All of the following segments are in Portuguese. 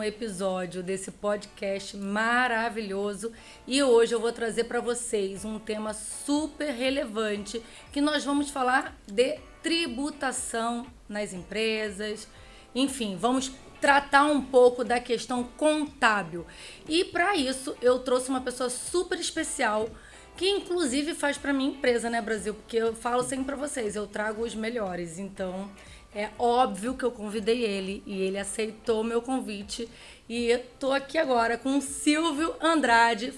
episódio desse podcast maravilhoso e hoje eu vou trazer para vocês um tema super relevante que nós vamos falar de tributação nas empresas, enfim, vamos tratar um pouco da questão contábil. E para isso eu trouxe uma pessoa super especial que inclusive faz para minha empresa, né, Brasil? Porque eu falo sempre para vocês, eu trago os melhores, então é óbvio que eu convidei ele e ele aceitou meu convite. E eu tô aqui agora com o Silvio Andrade,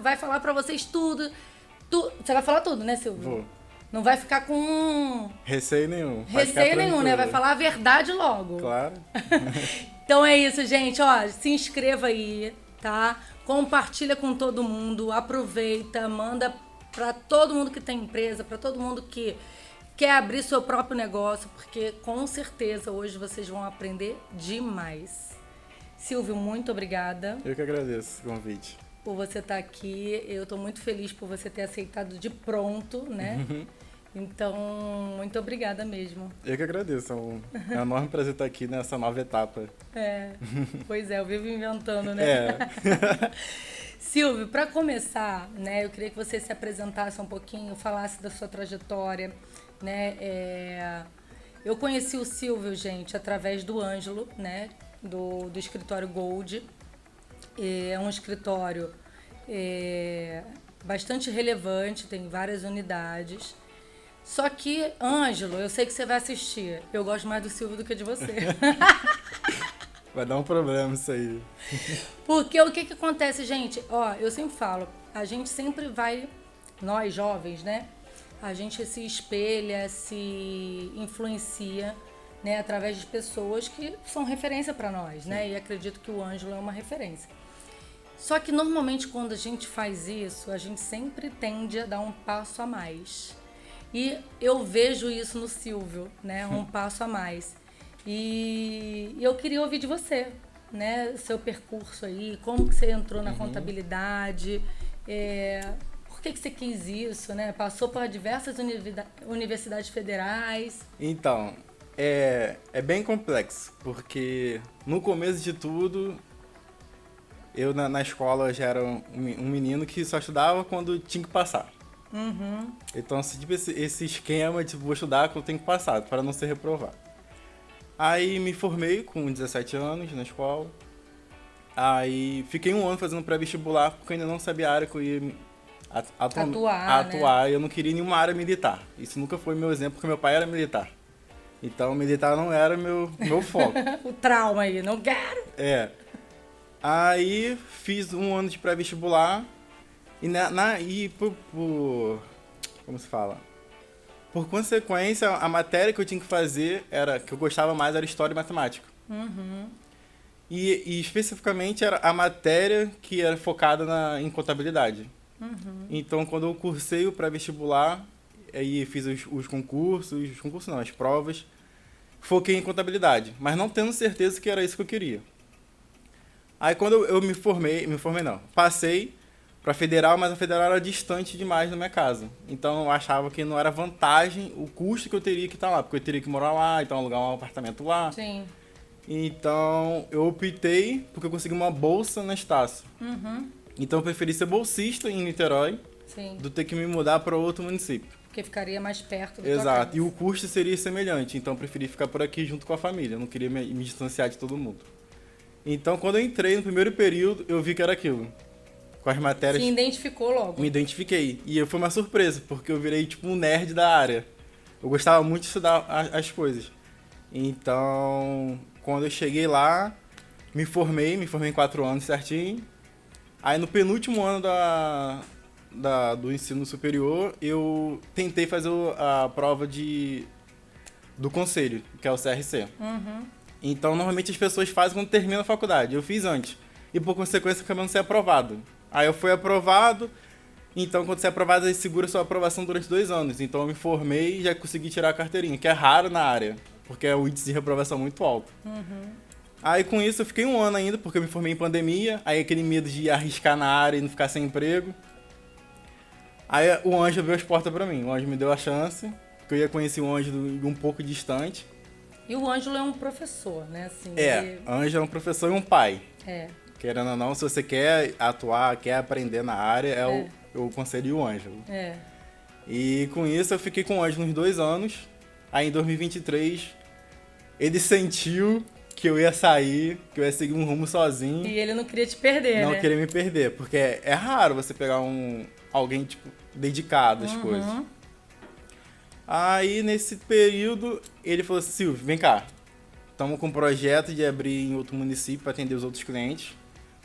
vai falar para vocês tudo. Você vai falar tudo, né, Silvio? Vou. Não vai ficar com Receio nenhum. receio nenhum, né? Vai falar a verdade logo. Claro. Então é isso, gente. Ó, se inscreva aí, tá? Compartilha com todo mundo, aproveita, manda para todo mundo que tem empresa, para todo mundo que quer abrir seu próprio negócio, porque com certeza hoje vocês vão aprender demais. Silvio, muito obrigada. Eu que agradeço o convite. Por você estar aqui. Eu estou muito feliz por você ter aceitado de pronto, né? Então, muito obrigada mesmo. Eu que agradeço. É um enorme prazer estar aqui nessa nova etapa. Pois é, eu vivo inventando, né? É. Silvio, para começar, né, eu queria que você se apresentasse um pouquinho, falasse da sua trajetória, né? Eu conheci o Silvio, gente, através do Ângelo, né, do escritório Gold. É um escritório bastante relevante, tem várias unidades. Só que, Ângelo, eu sei que você vai assistir. Eu gosto mais do Silvio do que de você. Vai dar um problema isso aí. Porque o que acontece, gente? Ó, eu sempre falo, a gente sempre vai, nós jovens, né? A gente se espelha, se influencia, né? Através de pessoas que são referência para nós, né? E acredito que o Ângelo é uma referência. Só que normalmente quando a gente faz isso, a gente sempre tende a dar um passo a mais. E eu vejo isso no Silvio, né? Um passo a mais. E eu queria ouvir de você, né? Seu percurso aí, como que você entrou na contabilidade, por que você quis isso, né? Passou por diversas universidades federais. Então, é bem complexo, porque no começo de tudo, eu na escola já era um menino que só estudava quando tinha que passar. Então, tipo, esse esquema de vou estudar quando eu tenho que passar, para não ser reprovado. Aí me formei com 17 anos na escola. Aí fiquei um ano fazendo pré-vestibular, porque eu ainda não sabia a área que eu ia atuar, né? Eu não queria nenhuma área militar. Isso nunca foi meu exemplo, porque meu pai era militar. Então, militar não era meu foco. O trauma aí, não quero. Aí fiz um ano de pré-vestibular. E como se fala? Por consequência, a matéria que eu tinha que fazer, que eu gostava mais, era História e Matemática. E especificamente era a matéria que era focada em contabilidade. Então, quando eu cursei o pré-vestibular, aí fiz os concursos, as provas, foquei em contabilidade, mas não tendo certeza que era isso que eu queria. Aí quando eu passei para federal, mas a federal era distante demais da minha casa. Então eu achava que não era vantagem o custo que eu teria que estar lá, porque eu teria que morar lá, então alugar um apartamento lá. Sim. Então eu optei porque eu consegui uma bolsa na Estácio. Então eu preferi ser bolsista em Niterói do que ter que me mudar para outro município. Porque ficaria mais perto do Exato, e o custo seria semelhante, então eu preferi ficar por aqui junto com a família, eu não queria me distanciar de todo mundo. Então quando eu entrei no primeiro período, eu vi que era aquilo. Com as matérias... Se identificou logo. Me identifiquei. E foi uma surpresa, porque eu virei tipo um nerd da área. Eu gostava muito de estudar as coisas. Então, quando eu cheguei lá, me formei em 4 anos certinho. Aí no penúltimo ano do ensino superior, eu tentei fazer a prova do conselho, que é o CRC. Então, normalmente as pessoas fazem quando termina a faculdade. Eu fiz antes. E por consequência, acabei não ser aprovado. Aí eu fui aprovado, então quando você é aprovado, aí segura sua aprovação durante 2 anos. Então eu me formei e já consegui tirar a carteirinha, que é raro na área, porque é o índice de reprovação muito alto. Aí com isso eu fiquei 1 ano ainda, porque eu me formei em pandemia, aí aquele medo de arriscar na área e não ficar sem emprego. Aí o Anjo abriu as portas pra mim, o Anjo me deu a chance, que eu ia conhecer o Anjo de um pouco distante. E o Ângelo é um professor, né? Assim, Ângelo é um professor e um pai. É. Querendo ou não, se você quer atuar, quer aprender na área, eu aconselho o Ângelo. É. E com isso eu fiquei com o Ângelo uns 2 anos. Aí em 2023, ele sentiu que eu ia sair, que eu ia seguir um rumo sozinho. E ele não queria te perder, né? Não queria me perder, porque é raro você pegar alguém, tipo, dedicado às coisas. Aí, nesse período, ele falou assim, Silvio, vem cá. Estamos com um projeto de abrir em outro município para atender os outros clientes,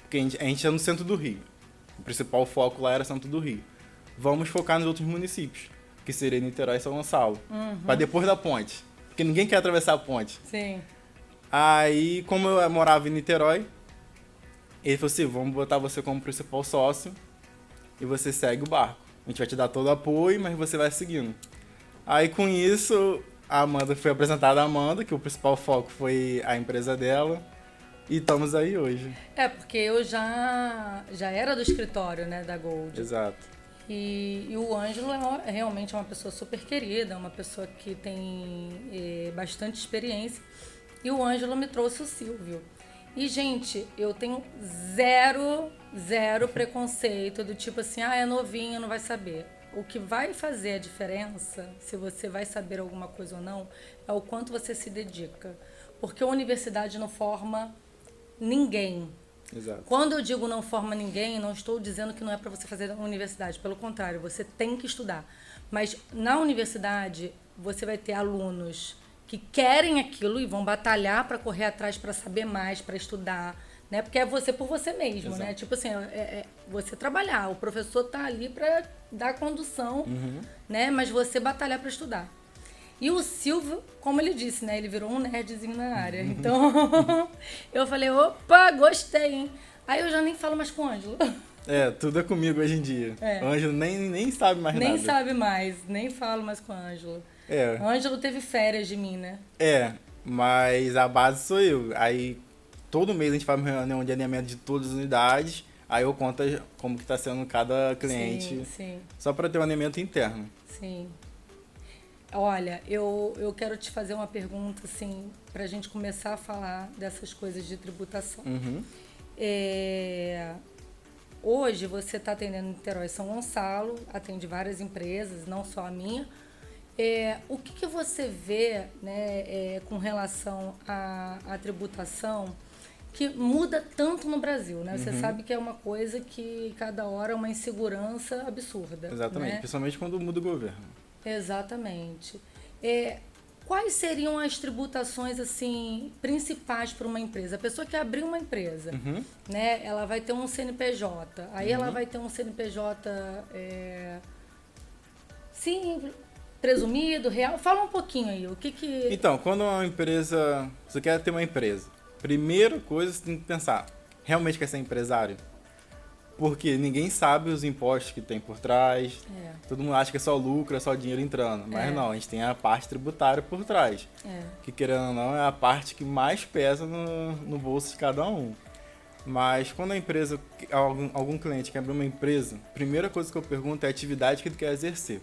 porque a gente é no centro do Rio. O principal foco lá era centro do Rio. Vamos focar nos outros municípios, que seria Niterói e São Gonçalo, para depois da ponte, porque ninguém quer atravessar a ponte. Sim. Aí, como eu morava em Niterói, ele falou assim, vamos botar você como principal sócio e você segue o barco. A gente vai te dar todo o apoio, mas você vai seguindo. Aí, com isso, a Amanda foi apresentada a Amanda, que o principal foco foi a empresa dela. E estamos aí hoje. Porque eu já era do escritório, né, da Gold. Exato. E o Ângelo realmente é uma pessoa super querida, uma pessoa que tem bastante experiência. E o Ângelo me trouxe o Silvio. E, gente, eu tenho zero preconceito do tipo assim, é novinho, não vai saber. O que vai fazer a diferença, se você vai saber alguma coisa ou não, é o quanto você se dedica. Porque a universidade não forma ninguém. Exato. Quando eu digo não forma ninguém, não estou dizendo que não é para você fazer na universidade. Pelo contrário, você tem que estudar. Mas na universidade, você vai ter alunos que querem aquilo e vão batalhar para correr atrás, para saber mais, para estudar, né? Porque é você por você mesmo, Exato. né? Tipo assim, você trabalhar. O professor tá ali para dar condução, né? Mas você batalhar para estudar. E o Silvio, como ele disse, né? Ele virou um nerdzinho na área. Então, eu falei, opa, gostei, hein? Aí eu já nem falo mais com o Ângelo. Tudo é comigo hoje em dia. O Ângelo nem sabe mais nada. Nem sabe mais, nem falo mais com o Ângelo. O Ângelo teve férias de mim, né? Mas a base sou eu. Aí, todo mês a gente faz uma reunião de alinhamento de todas as unidades. Aí eu conto como que tá sendo cada cliente. Sim. Só para ter um alinhamento interno. Sim. Olha, eu quero te fazer uma pergunta, assim, pra gente começar a falar dessas coisas de tributação. Hoje você está atendendo Niterói e São Gonçalo, atende várias empresas, não só a minha. O que você vê, né, com relação à tributação que muda tanto no Brasil, né? Você sabe que é uma coisa que cada hora é uma insegurança absurda. Exatamente, né? Principalmente quando muda o governo. Exatamente. Quais seriam as tributações assim principais para uma empresa? A pessoa que abrir uma empresa, né? Ela vai ter um CNPJ. Aí ela vai ter um CNPJ simples, presumido, real. Fala um pouquinho aí. O que que... Então, quando uma empresa... Você quer ter uma empresa. Primeira coisa, você tem que pensar. Realmente quer ser empresário? Porque ninguém sabe os impostos que tem por trás. Todo mundo acha que é só lucro, é só dinheiro entrando. Mas não, a gente tem a parte tributária por trás. Que, querendo ou não, é a parte que mais pesa no bolso de cada um. Mas quando a empresa, algum cliente quer abrir uma empresa, a primeira coisa que eu pergunto é a atividade que ele quer exercer.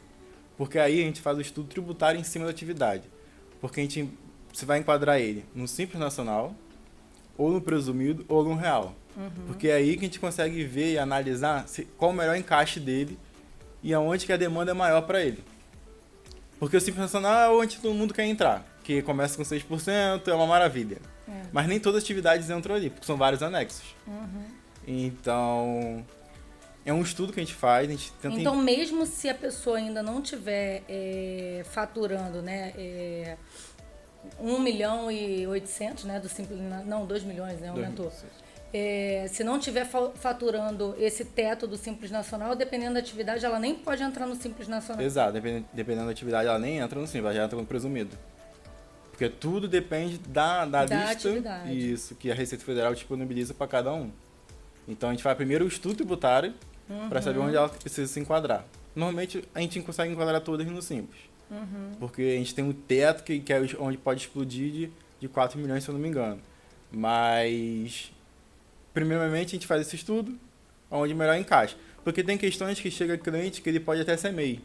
Porque aí a gente faz o estudo tributário em cima da atividade. Porque você vai enquadrar ele no Simples Nacional, ou no presumido, ou no real. Porque é aí que a gente consegue ver e analisar qual o melhor encaixe dele e aonde que a demanda é maior para ele. Porque o Simples Nacional é onde todo mundo quer entrar, que começa com 6%, é uma maravilha. Mas nem todas as atividades entram ali, porque são vários anexos. Então, é um estudo que a gente faz, a gente tenta... Então, mesmo se a pessoa ainda não estiver faturando, né, 1.800.000, né, do Simples, não, 2 milhões, né, aumentou. Se não estiver faturando esse teto do Simples Nacional, dependendo da atividade, ela nem pode entrar no Simples Nacional. Exato, dependendo da atividade, ela nem entra no Simples, ela já entra no presumido. Porque tudo depende da lista atividade. Isso, que a Receita Federal disponibiliza para cada um. Então a gente faz primeiro o estudo tributário para saber onde ela precisa se enquadrar. Normalmente a gente consegue enquadrar todas no Simples. Porque a gente tem um teto que é onde pode explodir de 4 milhões, se eu não me engano. Mas, primeiramente, a gente faz esse estudo onde melhor encaixa. Porque tem questões que chega cliente que ele pode até ser MEI.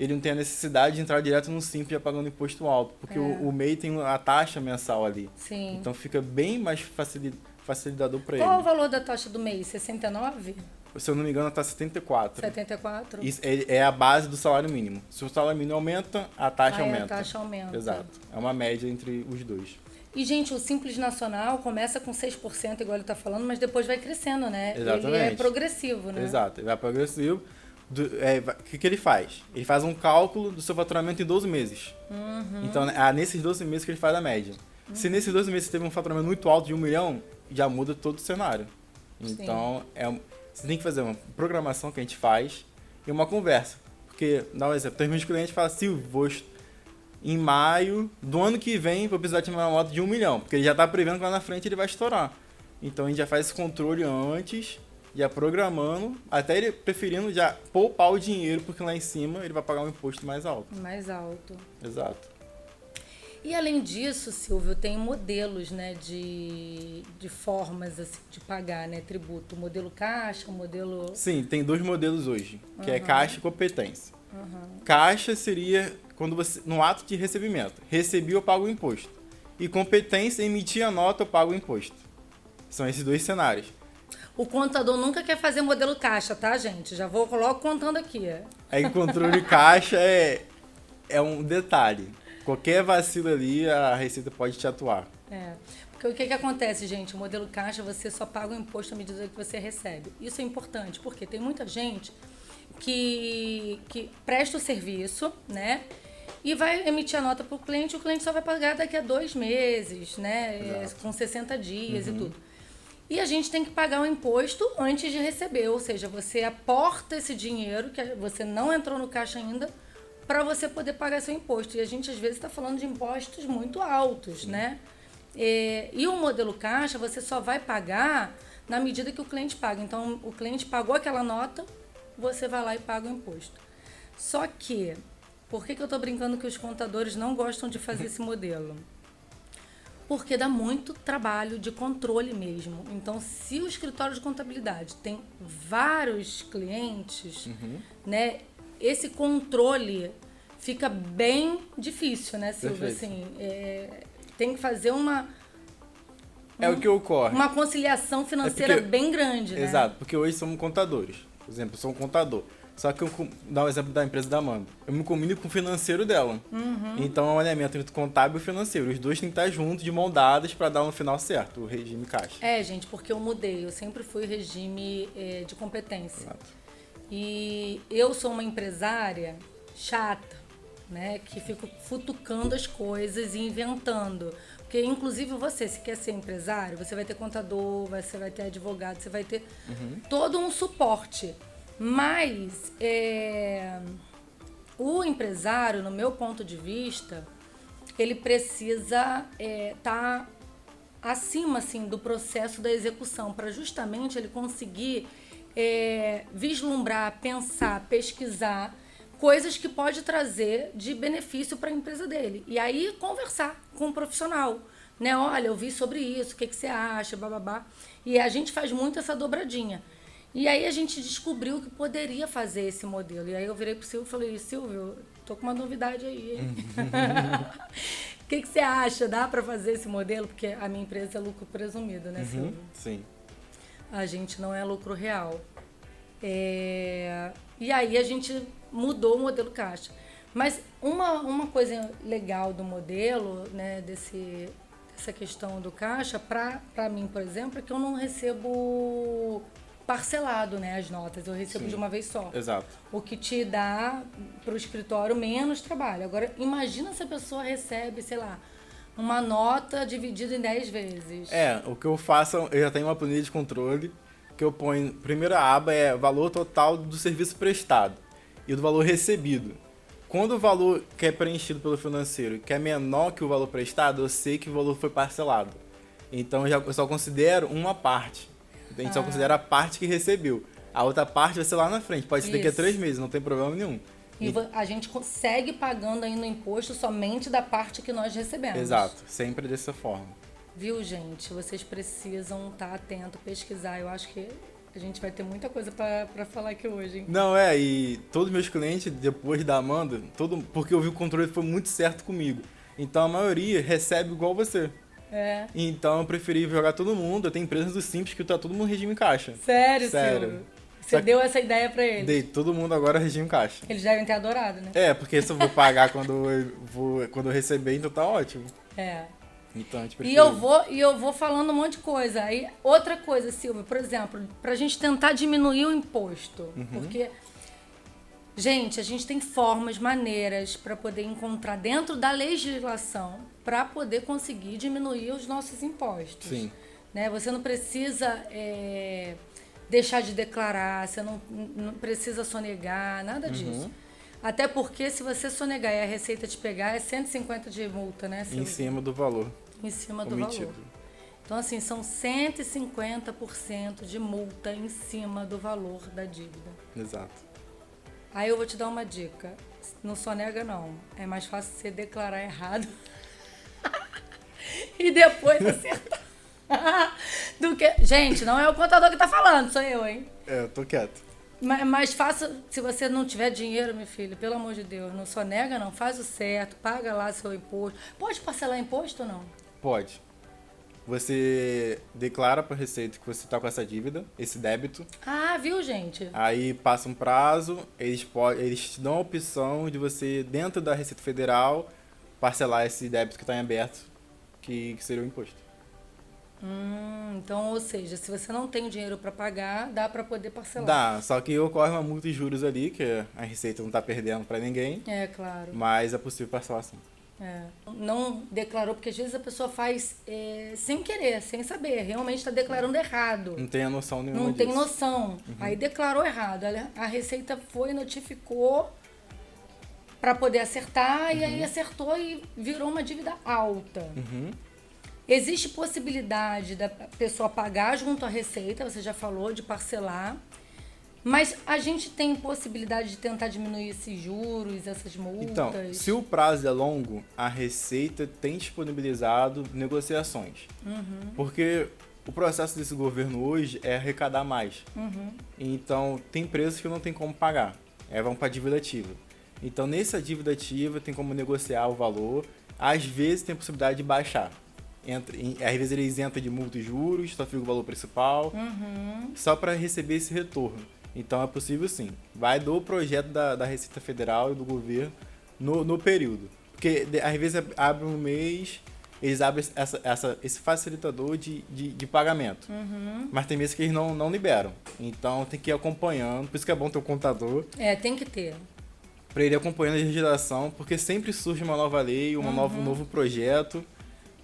ele não tem a necessidade de entrar direto no Simples já pagando imposto alto, porque o MEI tem a taxa mensal ali. Sim. Então fica bem mais facilitador para ele. Qual o valor da taxa do MEI? 69? Se eu não me engano, está 74. 74? Isso é a base do salário mínimo. Se o salário mínimo aumenta, a taxa aumenta. A taxa aumenta. Exato. É uma média entre os dois. E, gente, o Simples Nacional começa com 6%, igual ele está falando, mas depois vai crescendo, né? Exatamente. Ele é progressivo, né? Exato, ele vai progressivo. O que ele faz? Ele faz um cálculo do seu faturamento em 12 meses. Então, nesses 12 meses que ele faz a média. Se nesses 12 meses você teve um faturamento muito alto de 1 milhão, já muda todo o cenário. Então, você tem que fazer uma programação que a gente faz e uma conversa. Porque, dá um exemplo, tem muitos clientes que falam, Silvio, em maio do ano que vem vou precisar de uma moto de 1 milhão, porque ele já está prevendo que lá na frente ele vai estourar. Então a gente já faz esse controle antes, já programando, até ele preferindo já poupar o dinheiro, porque lá em cima ele vai pagar um imposto mais alto. Mais alto. Exato. E além disso, Silvio, tem modelos, né, de formas assim, de pagar, né, tributo. O modelo caixa, o modelo... Sim, tem 2 modelos hoje, que é caixa e competência. Caixa seria quando você, no ato de recebimento, recebi, eu pago o imposto. E competência, emitir a nota, eu pago o imposto. São esses 2 cenários. O contador nunca quer fazer modelo caixa, tá, gente? Já vou logo contando aqui. Aí controle caixa é um detalhe. Qualquer vacilo ali, a Receita pode te atuar. Porque o que acontece, gente? O modelo caixa, você só paga o imposto à medida que você recebe. Isso é importante, porque tem muita gente que presta o serviço, né? E vai emitir a nota para o cliente só vai pagar daqui a 2 meses, né? Com 60 dias e tudo. E a gente tem que pagar o imposto antes de receber, ou seja, você aporta esse dinheiro, que você não entrou no caixa ainda, para você poder pagar seu imposto. E a gente, às vezes, está falando de impostos muito altos, né? E o modelo caixa, você só vai pagar na medida que o cliente paga. Então, o cliente pagou aquela nota, você vai lá e paga o imposto. Só que, por que eu estou brincando que os contadores não gostam de fazer esse modelo? Porque dá muito trabalho de controle mesmo. Então, se o escritório de contabilidade tem vários clientes, né, esse controle fica bem difícil, né, Silvio? Assim, tem que fazer o que ocorre. Uma conciliação financeira bem grande, né? Exato, porque hoje somos contadores. Por exemplo, eu sou um contador. Só que eu dar um exemplo da empresa da Amanda. Eu me combino com o financeiro dela. Então é um alinhamento entre o contábil e o financeiro. Os dois têm que estar juntos, de mão dadas, para dar no final certo, o regime caixa. Gente, porque eu mudei. Eu sempre fui regime de competência. Exato. E eu sou uma empresária chata, né? Que fico futucando as coisas e inventando. Porque, inclusive, você, se quer ser empresário, você vai ter contador, você vai ter advogado, você vai ter todo um suporte. Mas o empresário, no meu ponto de vista, ele precisa estar acima assim, do processo da execução, para justamente ele conseguir vislumbrar, pensar, pesquisar coisas que pode trazer de benefício para a empresa dele. E aí conversar com um profissional. Né? Olha, eu vi sobre isso, o que você acha, bababá. E a gente faz muito essa dobradinha. E aí a gente descobriu que poderia fazer esse modelo. E aí eu virei pro Silvio e falei, Silvio, tô com uma novidade aí, hein? O que você acha? Dá para fazer esse modelo? Porque a minha empresa é lucro presumido, né, Silvio? Sim. A gente não é lucro real. E aí a gente mudou o modelo caixa. Mas uma coisa legal do modelo, né, dessa questão do caixa, para mim, por exemplo, é que eu não recebo parcelado, né, as notas. Eu recebo de uma vez só. Exato. O que te dá para o escritório menos trabalho. Agora, imagina se a pessoa recebe, sei lá, uma nota dividida em 10 vezes. O que eu faço, eu já tenho uma planilha de controle, que eu ponho, primeira aba é valor total do serviço prestado e do valor recebido. Quando o valor que é preenchido pelo financeiro que é menor que o valor prestado, eu sei que o valor foi parcelado. Então eu só considero uma parte. A gente só considera a parte que recebeu. A outra parte vai ser lá na frente. Pode ser daqui a 3 meses, não tem problema nenhum. E a gente segue pagando ainda o imposto somente da parte que nós recebemos. Exato, sempre dessa forma. Viu, gente? Vocês precisam estar atento, pesquisar. Eu acho que A gente vai ter muita coisa pra falar aqui hoje, hein? Não, e todos os meus clientes, depois da Amanda, porque eu vi o controle foi muito certo comigo. Então a maioria recebe igual você. É. Então eu preferi jogar todo mundo. Eu tenho empresas do Simples que tá todo mundo regime caixa. Sério, Sério. Silvio? Você deu essa ideia pra eles? Dei todo mundo agora regime caixa. Eles devem ter adorado, né? Porque se eu vou pagar quando eu receber, então tá ótimo. É. Então a gente E eu vou falando um monte de coisa. Aí, outra coisa, Silvia, por exemplo, pra gente tentar diminuir o imposto. Porque, gente, a gente tem formas, maneiras para poder encontrar dentro da legislação para poder conseguir diminuir os nossos impostos. Sim. Né? Você não precisa deixar de declarar, você não precisa sonegar, nada disso. Até porque se você sonegar e a Receita te pegar, é 150 de multa, né, Silvio? Em cima do valor. Em cima do omitido. valor. Então, assim, são 150% de multa em cima do valor da dívida. Exato. Aí eu vou te dar uma dica. Não sonega, não. É mais fácil você declarar errado e depois acertar. Do que... Gente, não é o contador que tá falando, sou eu, hein? Eu tô quieto. Mais fácil, se você não tiver dinheiro, meu filho, pelo amor de Deus, não sonega, não. Faz o certo, paga lá seu imposto. Pode parcelar imposto ou não? Pode. Você declara para a Receita que você está com essa dívida, esse débito. Ah, viu, gente? Aí passa um prazo, eles te dão a opção de você, dentro da Receita Federal, parcelar esse débito que está em aberto, que seria o imposto. Então, ou seja, se você não tem dinheiro para pagar, dá para poder parcelar. Dá, só que ocorre uma multa de juros ali, que a Receita não está perdendo para ninguém. É, claro. Mas é possível parcelar sim. Não declarou, porque às vezes a pessoa faz sem querer, sem saber. Realmente está declarando errado. Não tem a noção nenhuma Não disso. tem noção. Aí declarou errado. A Receita foi, notificou para poder acertar, e aí acertou e virou uma dívida alta. Existe possibilidade da pessoa pagar junto à Receita, você já falou, de parcelar. Mas a gente tem possibilidade de tentar diminuir esses juros, essas multas? Então, se o prazo é longo, a Receita tem disponibilizado negociações. Porque o processo desse governo hoje é arrecadar mais. Então, tem empresas que não tem como pagar. Vão para a dívida ativa. Então, nessa dívida ativa, tem como negociar o valor. Às vezes, tem a possibilidade de baixar. Às vezes, ele isenta de multa e juros, só fica o valor principal, só para receber esse retorno. Então, é possível sim. Vai do projeto da Receita Federal e do governo no período. Porque, às vezes, abre um mês, eles abrem esse facilitador de pagamento. Mas tem meses que eles não liberam. Então, tem que ir acompanhando. Por isso que é bom ter um contador. Tem que ter. Para ele ir acompanhando a legislação, porque sempre surge uma nova lei, um novo projeto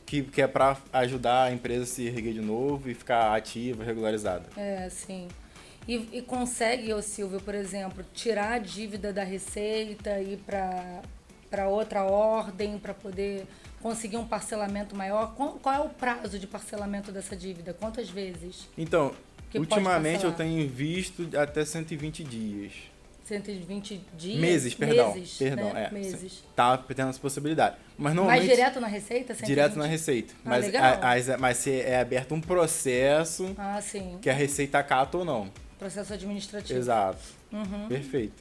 que é para ajudar a empresa a se erguer de novo e ficar ativa, regularizada. Sim. E consegue, ô Silvio, por exemplo, tirar a dívida da Receita e ir para outra ordem para poder conseguir um parcelamento maior? Qual é o prazo de parcelamento dessa dívida? Quantas vezes? Então, que ultimamente eu tenho visto até 120 dias. 120 dias? Meses, perdão. Né? Meses. Tá tendo essa possibilidade. Mas normalmente... Mas direto na Receita? 120? Direto na Receita. Legal. Mas se é aberto um processo sim. que a Receita acata ou não. Processo administrativo. Exato. Perfeito.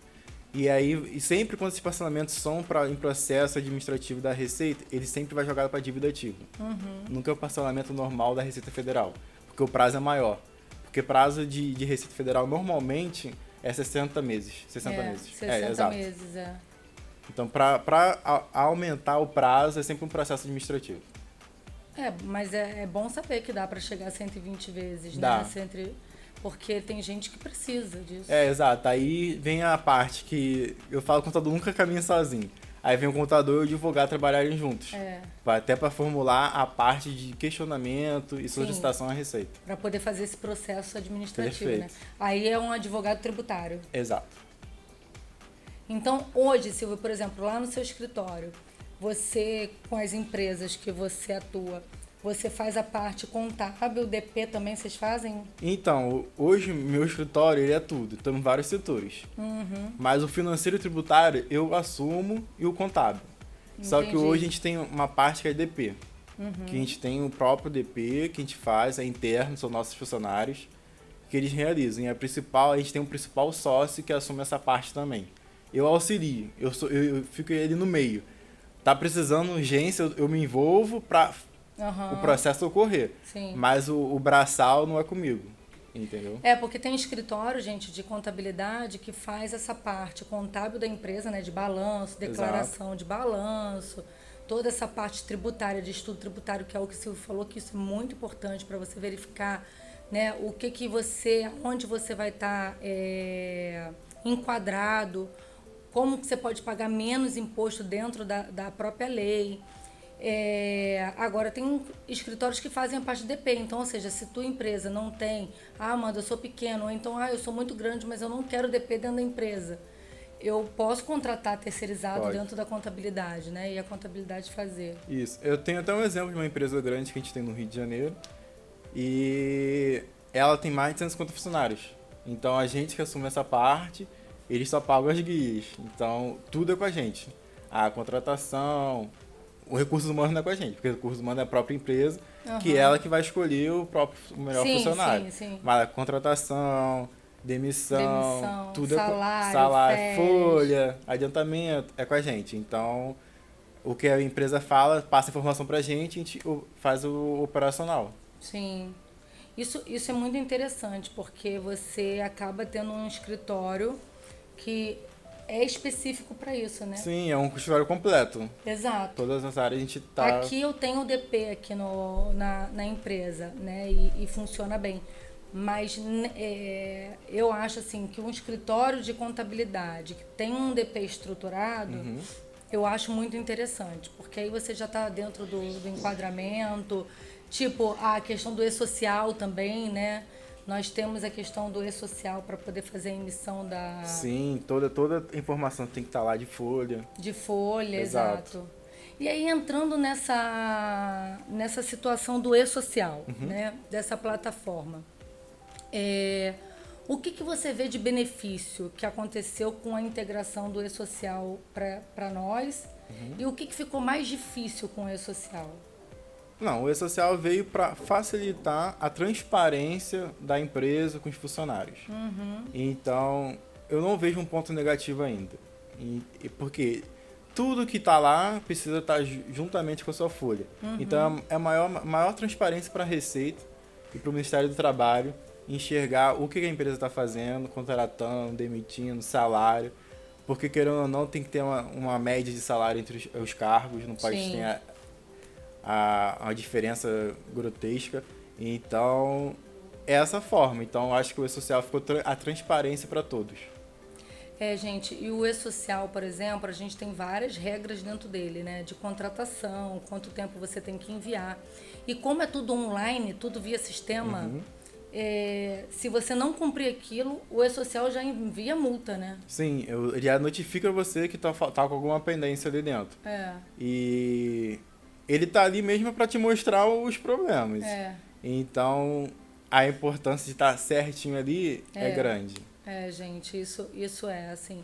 E aí, sempre quando esses parcelamentos são em processo administrativo da Receita, ele sempre vai jogar para dívida ativa. Nunca é o parcelamento normal da Receita Federal, porque o prazo é maior. Porque prazo de Receita Federal normalmente é 60 meses. 60 meses. 60 meses, Então, para aumentar o prazo, é sempre um processo administrativo. Mas é bom saber que dá para chegar a 120 vezes, dá. né? Porque tem gente que precisa disso. Exato. Aí vem a parte que eu falo que o contador nunca caminha sozinho. Aí vem o contador e o advogado trabalharem juntos. Até para formular a parte de questionamento e solicitação à Receita. Para poder fazer esse processo administrativo, Perfeito. né? Aí é um advogado tributário. Exato. Então, hoje, Silvio, por exemplo, lá no seu escritório, você, com as empresas que você atua, você faz a parte contábil, DP também vocês fazem? Então, hoje meu escritório ele é tudo, estamos em vários setores. Mas o financeiro e tributário eu assumo e o contábil. Entendi. Só que hoje a gente tem uma parte que é DP. Que a gente tem o próprio DP que a gente faz, é interno, são nossos funcionários. que eles realizam. E a gente tem um principal sócio que assume essa parte também. Eu auxilio, eu fico ali no meio. Tá precisando urgência, eu me envolvo para o processo ocorrer. Sim. Mas o braçal não é comigo, entendeu? Porque tem escritório, gente, de contabilidade que faz essa parte contábil da empresa, né, de balanço, declaração de balanço, toda essa parte tributária, de estudo tributário, que é o que o Silvio falou, que isso é muito importante para você verificar, né, onde você vai estar enquadrado, como que você pode pagar menos imposto dentro da própria lei. Agora, tem escritórios que fazem a parte de DP, então, ou seja, se tua empresa não tem, Amanda, eu sou pequeno, ou então, eu sou muito grande, mas eu não quero DP dentro da empresa. Eu posso contratar terceirizado dentro da contabilidade, né? E a contabilidade fazer. Isso. Eu tenho até um exemplo de uma empresa grande que a gente tem no Rio de Janeiro. E ela tem mais de 150 funcionários. Então a gente que assume essa parte, eles só pagam as guias. Então tudo é com a gente. A contratação, o recurso humano não é com a gente, porque o recurso humano é a própria empresa, que é ela que vai escolher o melhor funcionário. Sim. Mas a contratação, demissão, tudo salário, folha, adiantamento, é com a gente. Então, o que a empresa fala, passa informação pra gente, a gente faz o operacional. Sim. Isso é muito interessante, porque você acaba tendo um escritório que é específico para isso, né? Sim, é um escritório completo. Exato. Todas as áreas a gente tá... Aqui eu tenho o DP aqui na empresa, né? E funciona bem. Mas eu acho assim que um escritório de contabilidade que tem um DP estruturado, eu acho muito interessante, porque aí você já está dentro do enquadramento, tipo a questão do e-social também, né? Nós temos a questão do e-social para poder fazer a emissão da... Sim, toda a informação tem que estar lá de folha. De folha, exato. E aí, entrando nessa situação do e-social, né? Dessa plataforma. O que você vê de benefício que aconteceu com a integração do e-social para nós? E o que ficou mais difícil com o e-social? Não, o e-social veio para facilitar a transparência da empresa com os funcionários. Então, eu não vejo um ponto negativo ainda. Porque tudo que está lá precisa estar juntamente com a sua folha. Então, é a maior transparência para a Receita e para o Ministério do Trabalho enxergar o que a empresa está fazendo, contratando, demitindo, salário. Porque, querendo ou não, tem que ter uma média de salário entre os cargos, não pode ter a diferença grotesca. Então, é essa forma. Então, acho que o e-social ficou a transparência para todos. Gente, e o e-social, por exemplo, a gente tem várias regras dentro dele, né? De contratação, quanto tempo você tem que enviar. E como é tudo online, tudo via sistema, se você não cumprir aquilo, o e-social já envia multa, né? Sim, ele já notifica você que tá com alguma pendência ali dentro. E ele tá ali mesmo para te mostrar os problemas. Então, a importância de estar certinho ali é grande. Gente, isso é assim.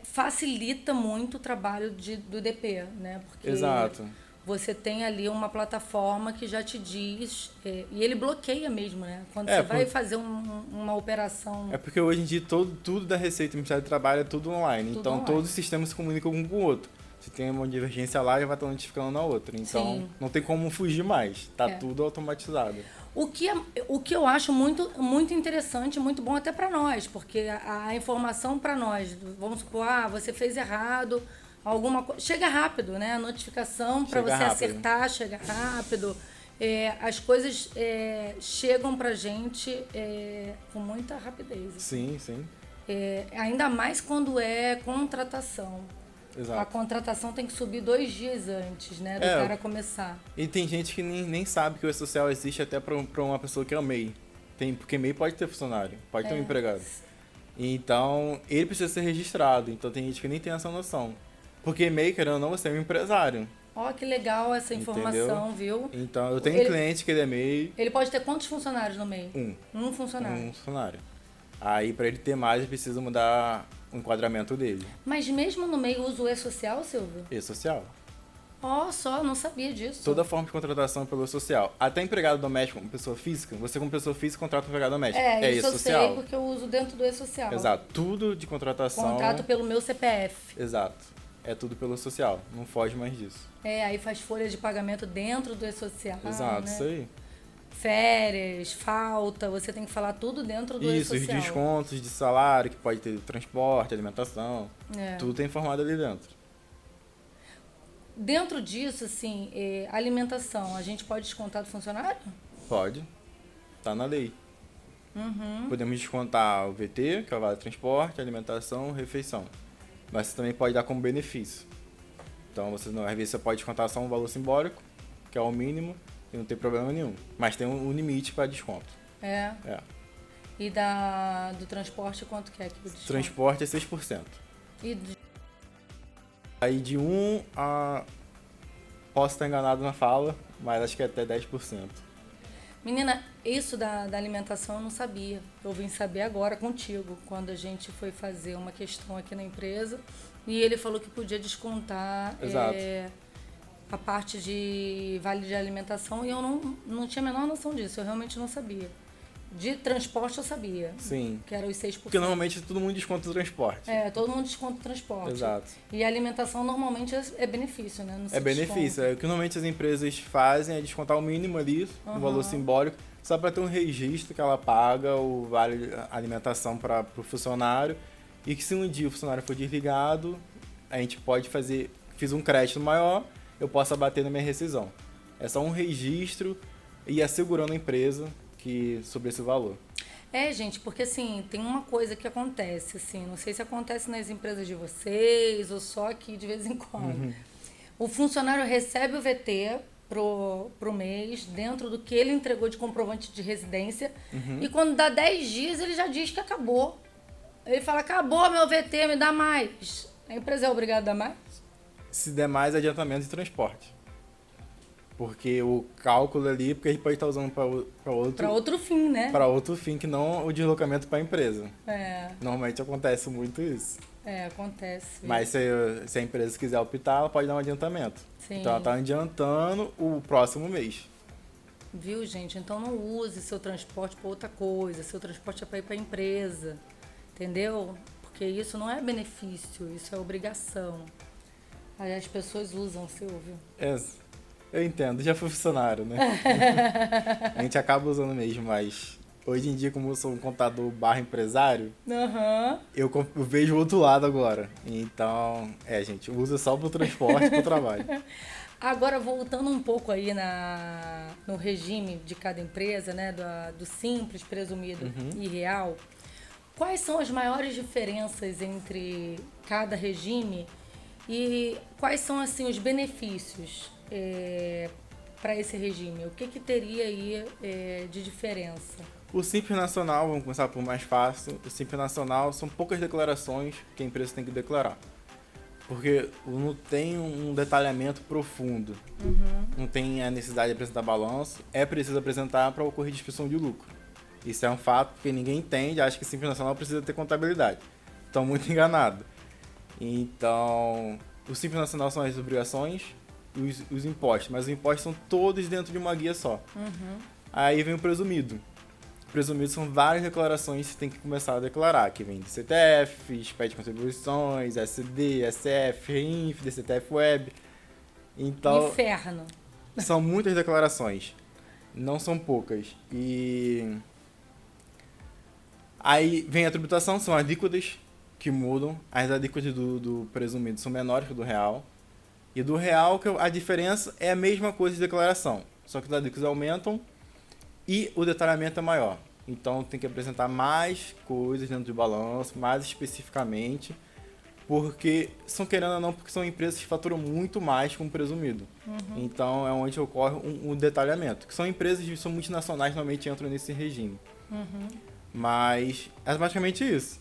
Facilita muito o trabalho do DP, né? Porque você tem ali uma plataforma que já te diz, e ele bloqueia mesmo, né? Quando você vai fazer uma operação... É porque hoje em dia tudo da Receita e do Ministério do Trabalho é tudo online. Então, online. Todos os sistemas se comunicam um com o outro. Se tem uma divergência lá, já vai estar notificando na outra. Então, não tem como fugir mais. Tá tudo automatizado. O que eu acho muito, muito interessante, muito bom até para nós, porque a informação para nós, vamos supor, você fez errado, alguma coisa, chega rápido, né? A notificação para você acertar chega rápido. As coisas chegam para gente com muita rapidez. Sim. Ainda mais quando é contratação. Exato. A contratação tem que subir 2 dias antes, né, do cara começar. E tem gente que nem sabe que o e-social existe até para uma pessoa que é o MEI. Porque MEI pode ter funcionário, pode ter um empregado. Então, ele precisa ser registrado. Então, tem gente que nem tem essa noção. Porque MEI, querendo ou não, você é um empresário. Que legal essa informação, viu? Então, eu tenho cliente que ele é MEI. Ele pode ter quantos funcionários no MEI? Um funcionário. Um funcionário. Aí, para ele ter mais, ele precisa mudar o enquadramento dele. Mas mesmo no MEI usa o e-social, Silvio? E-social. Ó, só, não sabia disso. Toda forma de contratação pelo social. Até empregado doméstico como pessoa física, você como pessoa física contrata um empregado doméstico. Isso eu social. sei porque eu uso dentro do E-Social. Exato. Tudo de contratação... Contrato pelo meu CPF. Exato. É tudo pelo social. Não foge mais disso. Aí faz folha de pagamento dentro do E-Social. Exato, né? isso aí. Férias, falta, você tem que falar tudo dentro do Isso, os E-Social. descontos de salário, que pode ter transporte, alimentação. Tudo tem informado ali dentro. Dentro disso, assim, alimentação, a gente pode descontar do funcionário? Pode. Tá na lei. Uhum. Podemos descontar o VT, que é o vale transporte, alimentação, refeição. Mas você também pode dar como benefício. Então, às vezes você pode descontar só um valor simbólico, que é o mínimo, e não tem problema nenhum. Mas tem um limite para desconto. É. E do transporte, quanto que é que o desconto? Transporte é 6%. Aí de 1 a... Posso estar enganado na fala, mas acho que é até 10%. Menina, isso da alimentação eu não sabia. Eu vim saber agora contigo, quando a gente foi fazer uma questão aqui na empresa. E ele falou que podia descontar a parte de vale de alimentação. E eu não tinha a menor noção disso, eu realmente não sabia. De transporte eu sabia. Sim. Que era os 6%. Porque normalmente todo mundo desconta o transporte. Todo mundo desconta o transporte. Exato. E a alimentação normalmente é benefício, né? Não se É benefício. desconta. O que normalmente as empresas fazem é descontar o mínimo ali, um valor simbólico, só para ter um registro que ela paga o vale alimentação para o funcionário. E que se um dia o funcionário for desligado, a gente pode fiz um crédito maior, eu posso abater na minha rescisão. É só um registro e assegurando a empresa sobre esse valor. Gente, porque assim, tem uma coisa que acontece, assim, não sei se acontece nas empresas de vocês ou só aqui de vez em quando. O funcionário recebe o VT pro mês, dentro do que ele entregou de comprovante de residência, e quando dá 10 dias ele já diz que acabou. Ele fala, acabou meu VT, me dá mais. A empresa é obrigada a dar mais? Se der mais, adiantamento de transporte. Porque o cálculo ali, porque a gente pode estar usando para outro fim, né? Para outro fim, que não o deslocamento para a empresa. Normalmente acontece muito isso. Acontece. Mas se a empresa quiser optar, ela pode dar um adiantamento. Sim. Então ela está adiantando o próximo mês. Viu, gente? Então não use seu transporte para outra coisa. Seu transporte é para ir para a empresa. Entendeu? Porque isso não é benefício, isso é obrigação. Aí as pessoas usam, você ouviu? Eu entendo, já fui funcionário, né? A gente acaba usando mesmo, mas hoje em dia, como eu sou um contador / empresário, eu vejo o outro lado agora. Então, gente, usa só pro transporte e pro trabalho. Agora, voltando um pouco aí no regime de cada empresa, né? Do simples, presumido e real, quais são as maiores diferenças entre cada regime e quais são, assim, os benefícios para esse regime? O que teria aí de diferença? O Simples Nacional, vamos começar por mais fácil. O Simples Nacional são poucas declarações que a empresa tem que declarar. Porque não tem um detalhamento profundo. Não tem a necessidade de apresentar balanço. É preciso apresentar para ocorrer distribuição de lucro. Isso é um fato, porque ninguém entende, acha que Simples Nacional precisa ter contabilidade. Estão muito enganados. Então, o Simples Nacional são as obrigações e os impostos, mas os impostos são todos dentro de uma guia só. Aí vem o presumido. O presumido são várias declarações que você tem que começar a declarar, que vem de CTF, SPED de contribuições, SD, SF, RINF, DCTF Web. Então, inferno. São muitas declarações, não são poucas. E aí vem a tributação, são alíquotas que mudam. As alíquotas do presumido são menores que do real. E do real, a diferença é a mesma coisa de declaração, só que os alíquotas aumentam e o detalhamento é maior. Então tem que apresentar mais coisas dentro do balanço, mais especificamente, porque querendo ou não, porque são empresas que faturam muito mais que um presumido. Então é onde ocorre um detalhamento, que são empresas que são multinacionais, normalmente entram nesse regime. Mas é basicamente isso.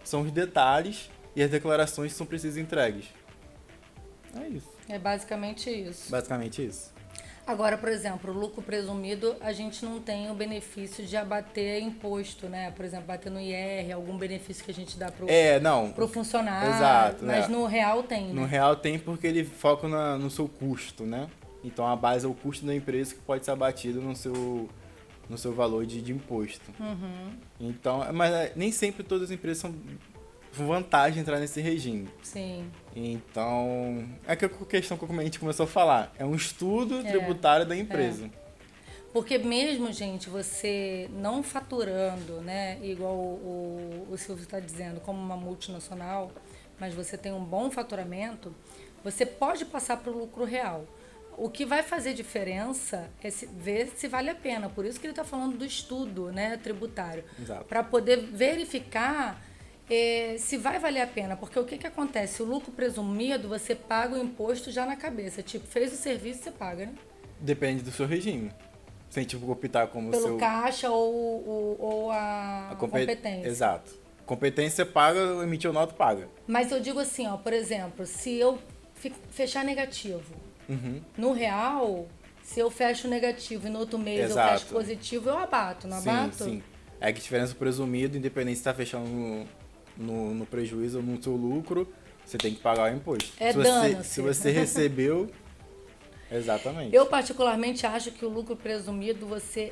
São os detalhes e as declarações que são precisas entregues. É isso. É basicamente isso. Basicamente isso. Agora, por exemplo, o lucro presumido, a gente não tem o benefício de abater imposto, né? Por exemplo, bater no IR, algum benefício que a gente dá Não. pro funcionário. Exato, Mas no real tem, né? No real tem porque ele foca no seu custo, né? Então a base é o custo da empresa que pode ser abatido no seu valor de imposto. Então, mas nem sempre todas as empresas são vantagem entrar nesse regime. Sim. Então, é que a questão que a gente começou a falar, é um estudo tributário da empresa. Porque mesmo, gente, você não faturando, né, igual o Silvio está dizendo, como uma multinacional, mas você tem um bom faturamento, você pode passar para o lucro real. O que vai fazer diferença é ver se vale a pena. Por isso que ele está falando do estudo, né, tributário. Para poder verificar se vai valer a pena. Porque o que acontece? O lucro presumido, você paga o imposto já na cabeça. Tipo, fez o serviço, você paga, né? Depende do seu regime. Se a gente optar como pelo caixa ou a competência. Exato. Competência paga, emitiu nota, paga. Mas eu digo assim, ó, por exemplo, se eu fechar negativo, no real, se eu fecho negativo e no outro mês eu fecho positivo, eu abato, não abato? Sim. É que a diferença presumido, independente se está fechando no prejuízo ou no seu lucro, você tem que pagar o imposto. Se você recebeu... Exatamente. Eu particularmente acho que o lucro presumido você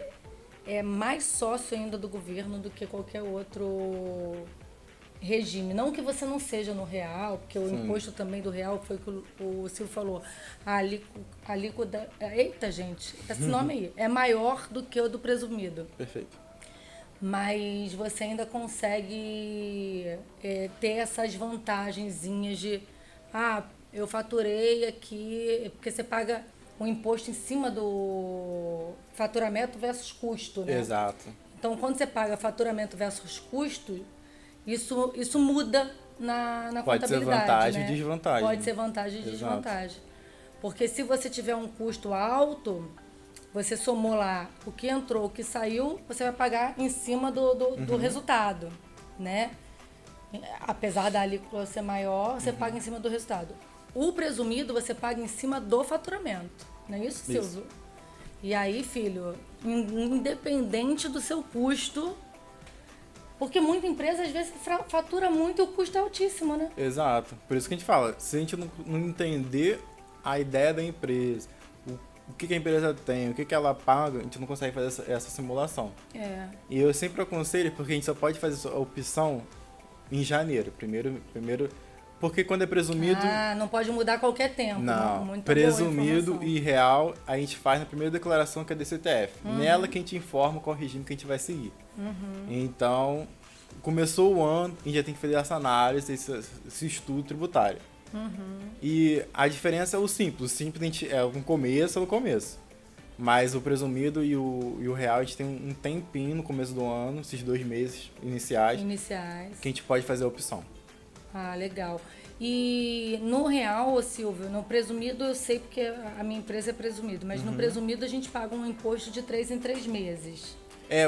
é mais sócio ainda do governo do que qualquer outro regime. Não que você não seja no real, porque o imposto também do real foi o que o Silvio falou. A alíquota... Eita, gente, esse nome aí é maior do que o do presumido. Perfeito. Mas você ainda consegue ter essas vantagenzinhas de... eu faturei aqui, porque você paga o imposto em cima do faturamento versus custo, né? Exato. Então, quando você paga faturamento versus custo, isso muda na pode contabilidade, ser vantagem né? e desvantagem. Pode ser vantagem e desvantagem. Porque se você tiver um custo alto, você somou lá o que entrou, o que saiu, você vai pagar em cima do resultado, né? Apesar da alíquota ser maior, você paga em cima do resultado. O presumido, você paga em cima do faturamento. Não é isso, Silvio? E aí, filho, independente do seu custo, porque muita empresa, às vezes, fatura muito e o custo é altíssimo, né? Exato. Por isso que a gente fala, se a gente não entender a ideia da empresa, o que a empresa tem, o que ela paga, a gente não consegue fazer essa simulação. E eu sempre aconselho, porque a gente só pode fazer a opção em janeiro, primeiro, porque quando é presumido... não pode mudar a qualquer tempo. Não, muito presumido e real a gente faz na primeira declaração, que é a DCTF. Nela que a gente informa qual regime que a gente vai seguir. Então, começou o ano, a gente já tem que fazer essa análise, esse estudo tributário. E a diferença é o simples. O simples a gente é no começo. Mas o presumido e o real, a gente tem um tempinho no começo do ano, esses 2 meses iniciais, que a gente pode fazer a opção. Legal. E no real, Silvio, no presumido eu sei porque a minha empresa é presumido, mas no presumido a gente paga um imposto de 3 em 3 meses.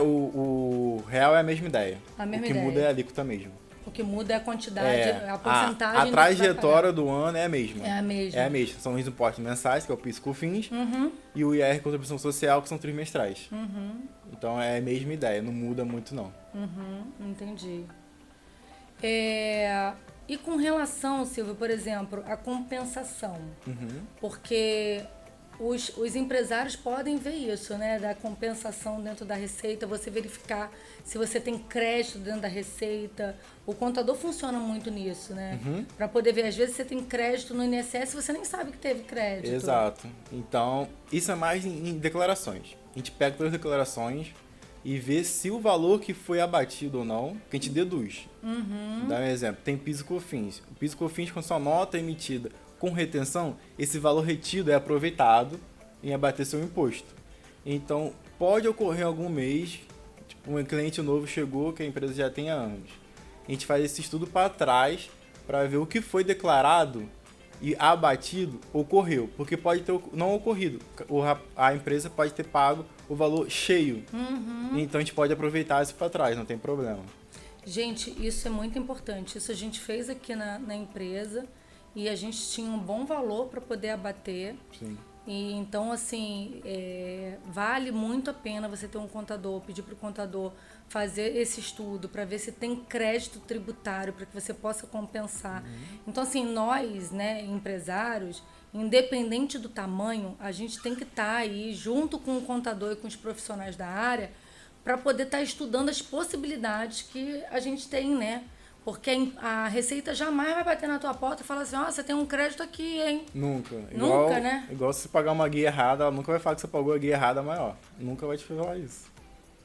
O real é a mesma ideia. O que muda é a alíquota mesmo. O que muda é a quantidade, a porcentagem. A trajetória do ano é a mesma. É a mesma. São os impostos mensais, que é o PIS e COFINS, e o IR, Contribuição Social, que são trimestrais. Então é a mesma ideia, não muda muito não. Entendi. E com relação, Silvio, por exemplo, à compensação, porque os empresários podem ver isso, né? Da compensação dentro da receita, você verificar se você tem crédito dentro da receita. O contador funciona muito nisso, né? Para poder ver, às vezes você tem crédito no INSS e você nem sabe que teve crédito. Exato. Então, isso é mais em declarações. A gente pega todas as declarações e vê se o valor que foi abatido ou não, que a gente deduz. Dá um exemplo, tem PIS e COFINS. O PIS e COFINS, quando sua nota é emitida com retenção, esse valor retido é aproveitado em abater seu imposto. Então, pode ocorrer algum mês, tipo, um cliente novo chegou, que a empresa já tem há anos. A gente faz esse estudo para trás, para ver o que foi declarado e abatido ocorreu. Porque pode ter não ocorrido. A empresa pode ter pago o valor cheio. Então, a gente pode aproveitar isso para trás, não tem problema. Gente, isso é muito importante. Isso a gente fez aqui na empresa. E a gente tinha um bom valor para poder abater. Sim. E então, assim, vale muito a pena você ter um contador, pedir para o contador fazer esse estudo para ver se tem crédito tributário para que você possa compensar. Então, assim, nós, né, empresários, independente do tamanho, a gente tem que estar aí junto com o contador e com os profissionais da área para poder estar estudando as possibilidades que a gente tem, né? Porque a Receita jamais vai bater na tua porta e falar assim, ó, você tem um crédito aqui, hein? Nunca. Nunca, né? Igual se você pagar uma guia errada, ela nunca vai falar que você pagou a guia errada maior. Nunca vai te falar isso.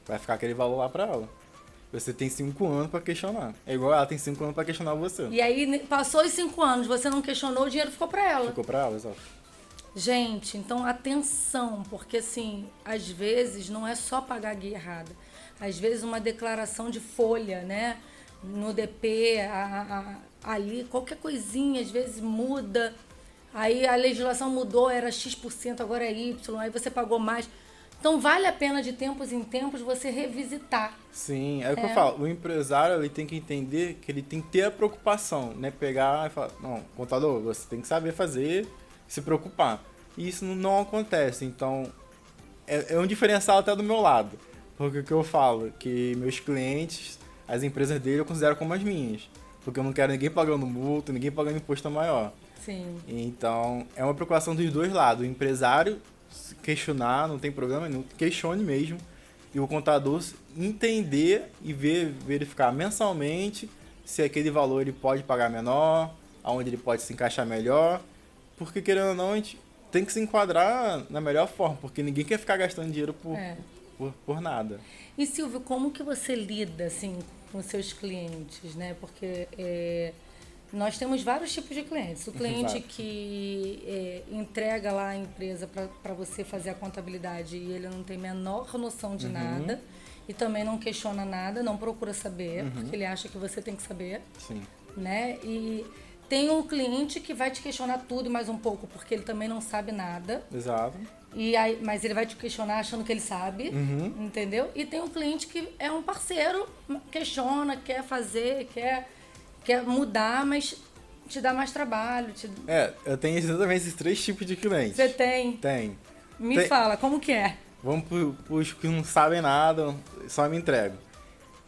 Vai ficar aquele valor lá pra ela. Você tem 5 anos pra questionar. É igual ela tem 5 anos pra questionar você. E aí, passou os 5 anos, você não questionou, o dinheiro ficou pra ela. Ficou pra ela, exato. Gente, então atenção, porque assim, às vezes não é só pagar a guia errada. Às vezes uma declaração de folha, né? No DP, ali, qualquer coisinha, às vezes muda. Aí a legislação mudou, era X%, agora é Y, aí você pagou mais. Então vale a pena de tempos em tempos você revisitar. Sim, é o que eu falo. O empresário ele tem que entender que ele tem que ter a preocupação, né? Pegar e falar, não, contador, você tem que saber fazer, se preocupar. E isso não acontece, então é um diferencial até do meu lado. Porque o que eu falo, que meus clientes, as empresas dele eu considero como as minhas. Porque eu não quero ninguém pagando multa, ninguém pagando imposto maior. Sim. Então, é uma preocupação dos dois lados. O empresário se questionar, não tem problema nenhum, questione mesmo. E o contador entender e verificar mensalmente se aquele valor ele pode pagar menor, aonde ele pode se encaixar melhor. Porque, querendo ou não, a gente tem que se enquadrar na melhor forma, porque ninguém quer ficar gastando dinheiro por nada. E Silvio, como que você lida assim com seus clientes, né? Porque nós temos vários tipos de clientes. O cliente Exato. que entrega lá a empresa para você fazer a contabilidade e ele não tem a menor noção de nada e também não questiona nada, não procura saber, porque ele acha que você tem que saber. Sim. Né? E tem um cliente que vai te questionar tudo e mais um pouco, porque ele também não sabe nada. Exato. E aí, mas ele vai te questionar achando que ele sabe, entendeu? E tem um cliente que é um parceiro, questiona, quer fazer, quer mudar, mas te dá mais trabalho. Eu tenho exatamente esses 3 tipos de clientes. Você tem? Tem. Me fala, como que é? Vamos pros que não sabem nada, só me entregam.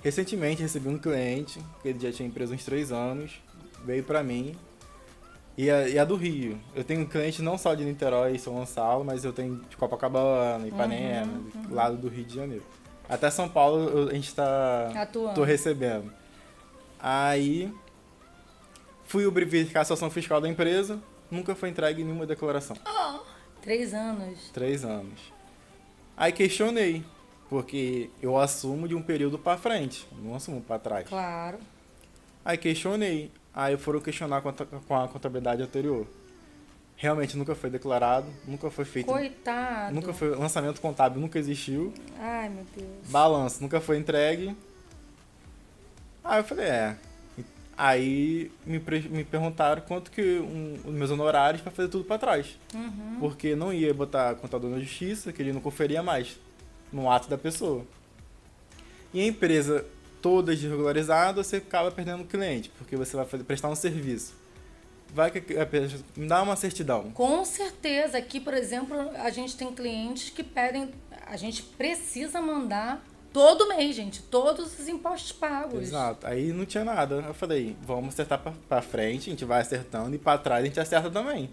Recentemente recebi um cliente, que ele já tinha empresa há uns 3 anos, veio pra mim, e a do Rio. Eu tenho um cliente não só de Niterói e São Gonçalo, mas eu tenho de Copacabana, Ipanema, lado do Rio de Janeiro. Até São Paulo a gente tô recebendo. Aí fui verificar a situação fiscal da empresa, nunca foi entregue nenhuma declaração. 3 anos. 3 anos. Aí questionei, porque eu assumo de um período pra frente, não assumo pra trás. Claro. Aí questionei, aí foram questionar com a contabilidade anterior. Realmente nunca foi declarado, nunca foi feito. Coitado. Nunca foi, lançamento contábil nunca existiu. Ai, meu Deus. Balanço nunca foi entregue. Aí eu falei, Aí me perguntaram quanto que os meus honorários para fazer tudo para trás. Porque não ia botar contador na justiça, que ele não conferia mais no ato da pessoa. E a empresa toda desregularizada, você acaba perdendo o cliente, porque você vai prestar um serviço. Vai que me dá uma certidão. Com certeza. Aqui, por exemplo, a gente tem clientes que pedem... A gente precisa mandar todo mês, gente. Todos os impostos pagos. Exato. Aí não tinha nada. Eu falei, vamos acertar pra frente, a gente vai acertando, e pra trás a gente acerta também.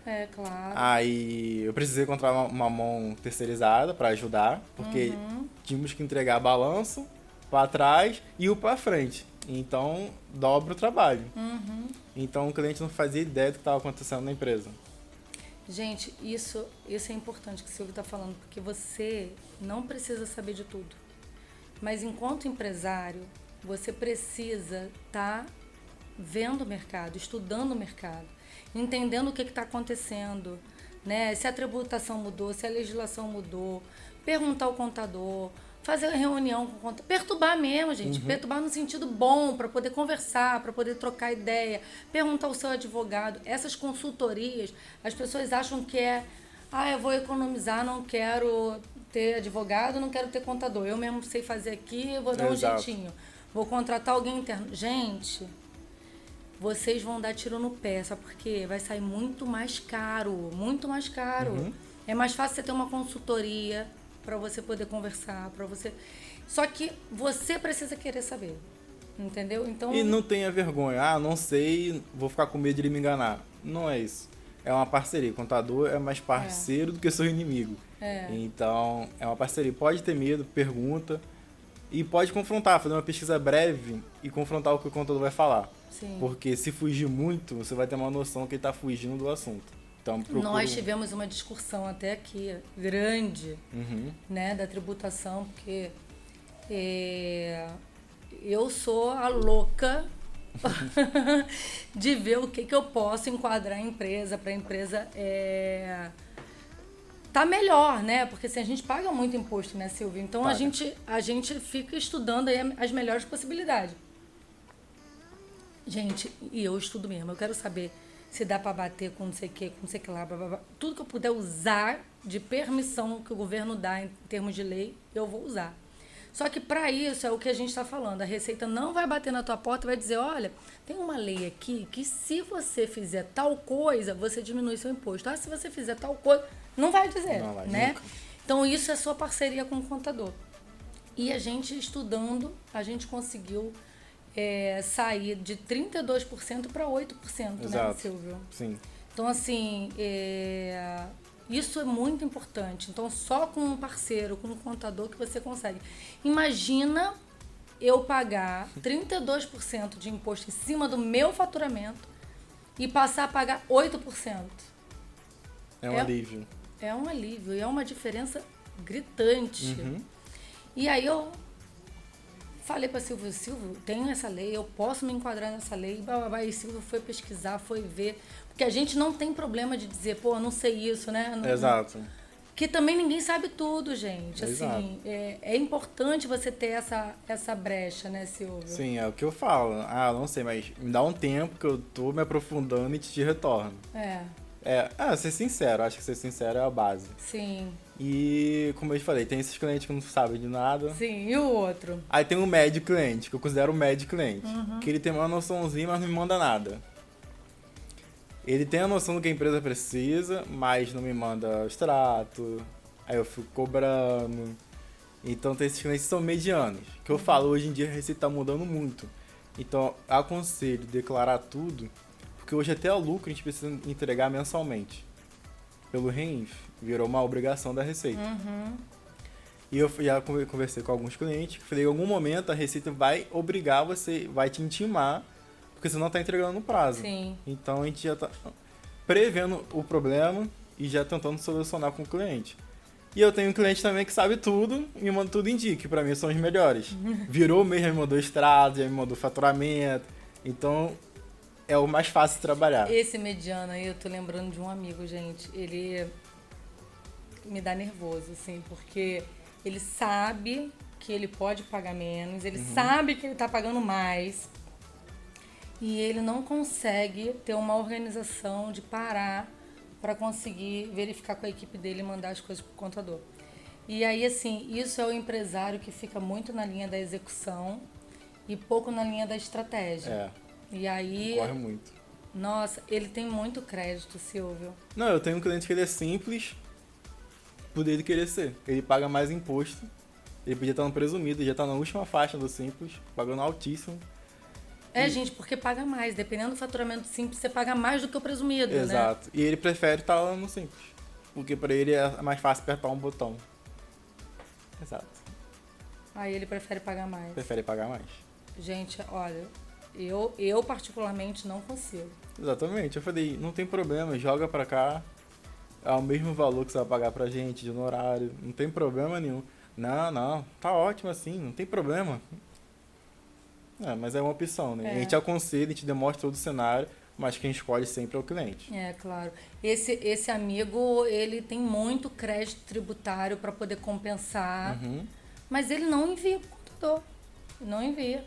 É, claro. Aí eu precisei encontrar uma mão terceirizada pra ajudar, porque tínhamos que entregar balanço pra trás e o pra frente. Então, dobra o trabalho. Então, o cliente não fazia ideia do que estava acontecendo na empresa. Gente, isso é importante que o Silvio está falando, porque você não precisa saber de tudo. Mas, enquanto empresário, você precisa estar vendo o mercado, estudando o mercado, entendendo o que está acontecendo, né? Se a tributação mudou, se a legislação mudou, perguntar ao contador, fazer reunião com o contador, perturbar mesmo, gente, perturbar no sentido bom, para poder conversar, para poder trocar ideia, perguntar ao seu advogado. Essas consultorias, as pessoas acham que eu vou economizar, não quero ter advogado, não quero ter contador, eu mesmo sei fazer aqui, eu vou dar um jeitinho, vou contratar alguém interno. Gente, vocês vão dar tiro no pé, sabe por quê? Vai sair muito mais caro, muito mais caro. Uhum. É mais fácil você ter uma consultoria para você poder conversar, para você... Só que você precisa querer saber, entendeu? Então... E não tenha vergonha. Ah, não sei, vou ficar com medo de ele me enganar. Não é isso. É uma parceria. Contador é mais parceiro do que seu inimigo. Então, é uma parceria. Pode ter medo, pergunta. E pode confrontar, fazer uma pesquisa breve e confrontar o que o contador vai falar. Sim. Porque se fugir muito, você vai ter uma noção que ele está fugindo do assunto. Então, Nós tivemos uma discussão até aqui, grande, né, da tributação, porque eu sou a louca de ver o que eu posso enquadrar a empresa, para a empresa tá melhor, né? Porque assim, a gente paga muito imposto, né, Silvio? Então a gente fica estudando aí as melhores possibilidades. Gente, e eu estudo mesmo, eu quero saber se dá para bater com não sei o que, com não sei o que lá, blá, blá, blá. Tudo que eu puder usar de permissão que o governo dá em termos de lei, eu vou usar. Só que para isso é o que a gente está falando. A Receita não vai bater na tua porta e vai dizer, olha, tem uma lei aqui que se você fizer tal coisa, você diminui seu imposto. Ah, se você fizer tal coisa, não vai dizer, não vai, né? Nunca. Então isso é sua parceria com o contador. E a gente estudando, a gente conseguiu sair de 32% para 8%, Exato. né, Silvio? Sim. Então, assim, isso é muito importante. Então, só com um parceiro, com um contador que você consegue. Imagina eu pagar 32% de imposto em cima do meu faturamento e passar a pagar 8%. É um alívio. É um alívio e é uma diferença gritante. E aí eu falei para Silvio, tem essa lei, eu posso me enquadrar nessa lei. E Silvio foi pesquisar, foi ver. Porque a gente não tem problema de dizer, pô, não sei isso, né? Não, Exato. Que também ninguém sabe tudo, gente. Exato. Assim, é importante você ter essa brecha, né, Silvio? Sim, é o que eu falo. Ah, não sei, mas me dá um tempo que eu tô me aprofundando e te retorno. Ser sincero, acho que ser sincero é a base. Sim. E, como eu te falei, tem esses clientes que não sabem de nada. Sim, e o outro? Aí tem o médio cliente, que eu considero o médio cliente. Que ele tem uma noçãozinha, mas não me manda nada. Ele tem a noção do que a empresa precisa, mas não me manda extrato. Aí eu fico cobrando. Então tem esses clientes que são medianos. Que eu falo, hoje em dia a Receita tá mudando muito. Então, aconselho declarar tudo, porque hoje até o lucro a gente precisa entregar mensalmente. Pelo REINF, virou uma obrigação da Receita. E eu já conversei com alguns clientes, que falei, em algum momento a Receita vai obrigar você, vai te intimar, porque você não está entregando no prazo. Sim. Então a gente já está prevendo o problema e já tentando solucionar com o cliente. E eu tenho um cliente também que sabe tudo e me manda tudo em dia, que pra mim são os melhores. Virou mesmo, já me mandou extrato, já me mandou faturamento. Então é o mais fácil de trabalhar. Esse mediano aí, eu tô lembrando de um amigo, gente. Ele me dá nervoso, assim, porque ele sabe que ele pode pagar menos, ele sabe que ele tá pagando mais. E ele não consegue ter uma organização de parar para conseguir verificar com a equipe dele e mandar as coisas pro contador. E aí, assim, isso é o empresário que fica muito na linha da execução e pouco na linha da estratégia. E aí... Corre muito. Nossa, ele tem muito crédito, Silvio. Não, eu tenho um cliente que ele é simples, por ele querer ser. Ele paga mais imposto, ele podia estar no presumido, já está na última faixa do simples, pagando altíssimo. Gente, porque paga mais. Dependendo do faturamento simples, você paga mais do que o presumido, Exato. né? E ele prefere estar lá no simples. Porque para ele é mais fácil apertar um botão. Exato. Aí ele prefere pagar mais. Prefere pagar mais. Gente, olha, eu particularmente não consigo. Exatamente. Eu falei, não tem problema, joga pra cá. É o mesmo valor que você vai pagar pra gente de honorário. Não tem problema nenhum. Não, tá ótimo assim, não tem problema. Mas é uma opção, né? A gente aconselha, a gente demonstra todo o cenário, mas quem escolhe sempre é o cliente. Claro. Esse amigo, ele tem muito crédito tributário para poder compensar, mas ele não envia pro contador. Não envia.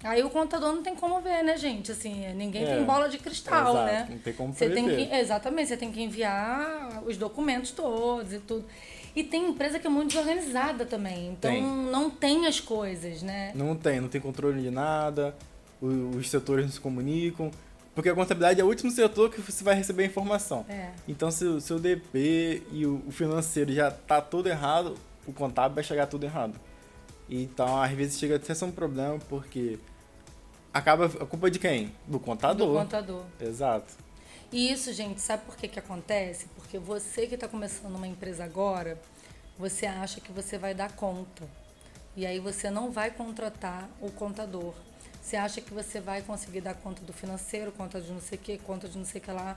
Aí o contador não tem como ver, né, gente? Assim, ninguém tem bola de cristal, exato, né? Não tem como você prever. tem que, exatamente, você tem que enviar os documentos todos e tudo. E tem empresa que é muito desorganizada também. Então não tem as coisas, né? Não tem controle de nada. os setores não se comunicam, porque a contabilidade é o último setor que você vai receber a informação. Então, se o seu DP e o financeiro já tá todo errado, o contábil vai chegar tudo errado. Então, às vezes chega até a ser um problema, porque acaba a culpa de quem? Do contador. Do contador. Exato. E isso, gente, sabe por que acontece? Porque você que está começando uma empresa agora, você acha que você vai dar conta. E aí você não vai contratar o contador. Você acha que você vai conseguir dar conta do financeiro, conta de não sei o que, conta de não sei o que lá.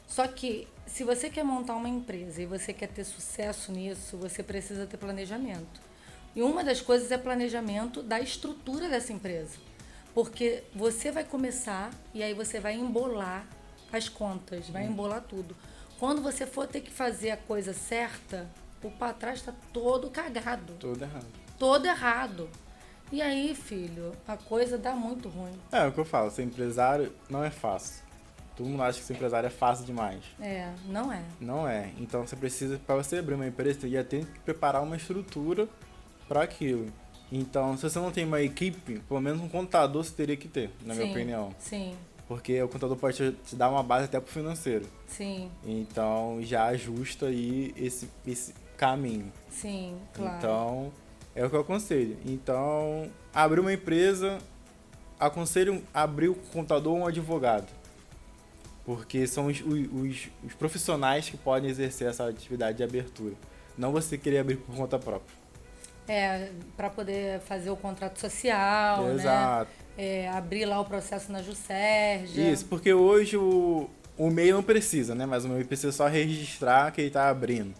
Só que, se você quer montar uma empresa e você quer ter sucesso nisso, você precisa ter planejamento. E uma das coisas é planejamento da estrutura dessa empresa. Porque você vai começar e aí você vai embolar as contas, vai embolar tudo. Quando você for ter que fazer a coisa certa, o para trás está todo cagado. Todo errado. E aí, filho, a coisa dá muito ruim. É o que eu falo, ser empresário não é fácil. Todo mundo acha que ser empresário é fácil demais. Não é. Não é. Então você precisa, para você abrir uma empresa, você já tem que preparar uma estrutura para aquilo. Então, se você não tem uma equipe, pelo menos um contador você teria que ter, na minha opinião. Sim. Porque o contador pode te dar uma base até pro financeiro. Sim. Então, já ajusta aí esse caminho. Sim, claro. Então, é o que eu aconselho. Então, abrir uma empresa, aconselho abrir o contador ou um advogado. Porque são os profissionais que podem exercer essa atividade de abertura. Não você querer abrir por conta própria. Para poder fazer o contrato social, Exato. né? Abrir lá o processo na Juscerja. Isso, porque hoje o MEI não precisa, né? Mas o MEI precisa só registrar que ele está abrindo.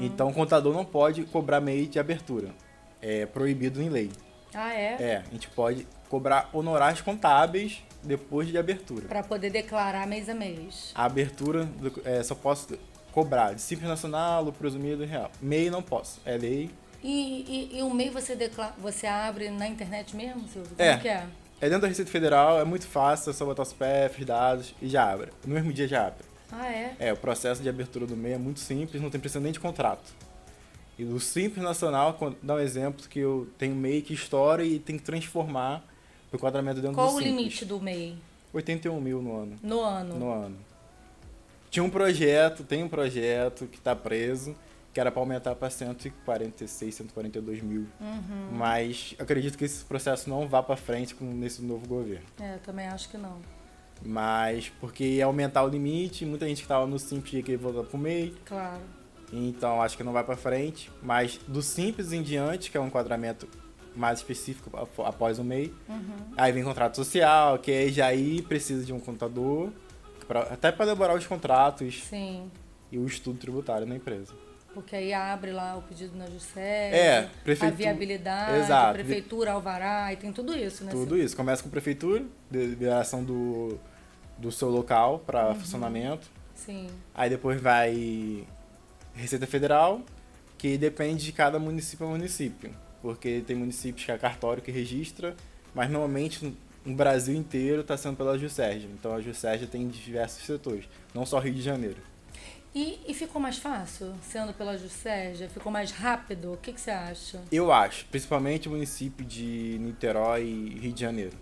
Então, o contador não pode cobrar MEI de abertura. É proibido em lei. Ah, é? A gente pode cobrar honorários contábeis depois de abertura. Para poder declarar mês a mês. A abertura, só posso cobrar de Simples Nacional, lucro presumido e real. MEI não posso, é lei. E o MEI você abre na internet mesmo, Silvio? Como que é? É dentro da Receita Federal, é muito fácil, é só botar os CPFs, dados e já abre. No mesmo dia já abre. Ah, é? O processo de abertura do MEI é muito simples, não tem precisa nem de contrato. E do Simples Nacional, dá um exemplo que eu tenho MEI que estoura e tem que transformar o enquadramento dentro do Simples. Qual o limite do MEI? 81 mil no ano. No ano? No ano. Tem um projeto que está preso, que era para aumentar para 146, 142 mil. Mas acredito que esse processo não vá para frente nesse novo governo. Também acho que não. Mas porque ia aumentar o limite, muita gente que estava no Simples ia querer voltar para o MEI. Claro. Então acho que não vai para frente. Mas do Simples em diante, que é um enquadramento mais específico após o MEI, aí vem contrato social, que aí já precisa de um contador, até para elaborar os contratos. Sim. E o estudo tributário na empresa. Porque aí abre lá o pedido na Juscerja, a viabilidade, exato. prefeitura, alvará, e tem tudo isso, né? Tudo isso. Começa com prefeitura, liberação do seu local para funcionamento. Sim. Aí depois vai Receita Federal, que depende de cada município a município. Porque tem municípios que é cartório que registra, mas normalmente no Brasil inteiro está sendo pela Juscerja. Então a Juscerja tem diversos setores, não só Rio de Janeiro. E ficou mais fácil sendo pela Juscerja? Ficou mais rápido? O que você acha? Eu acho, principalmente o município de Niterói e Rio de Janeiro.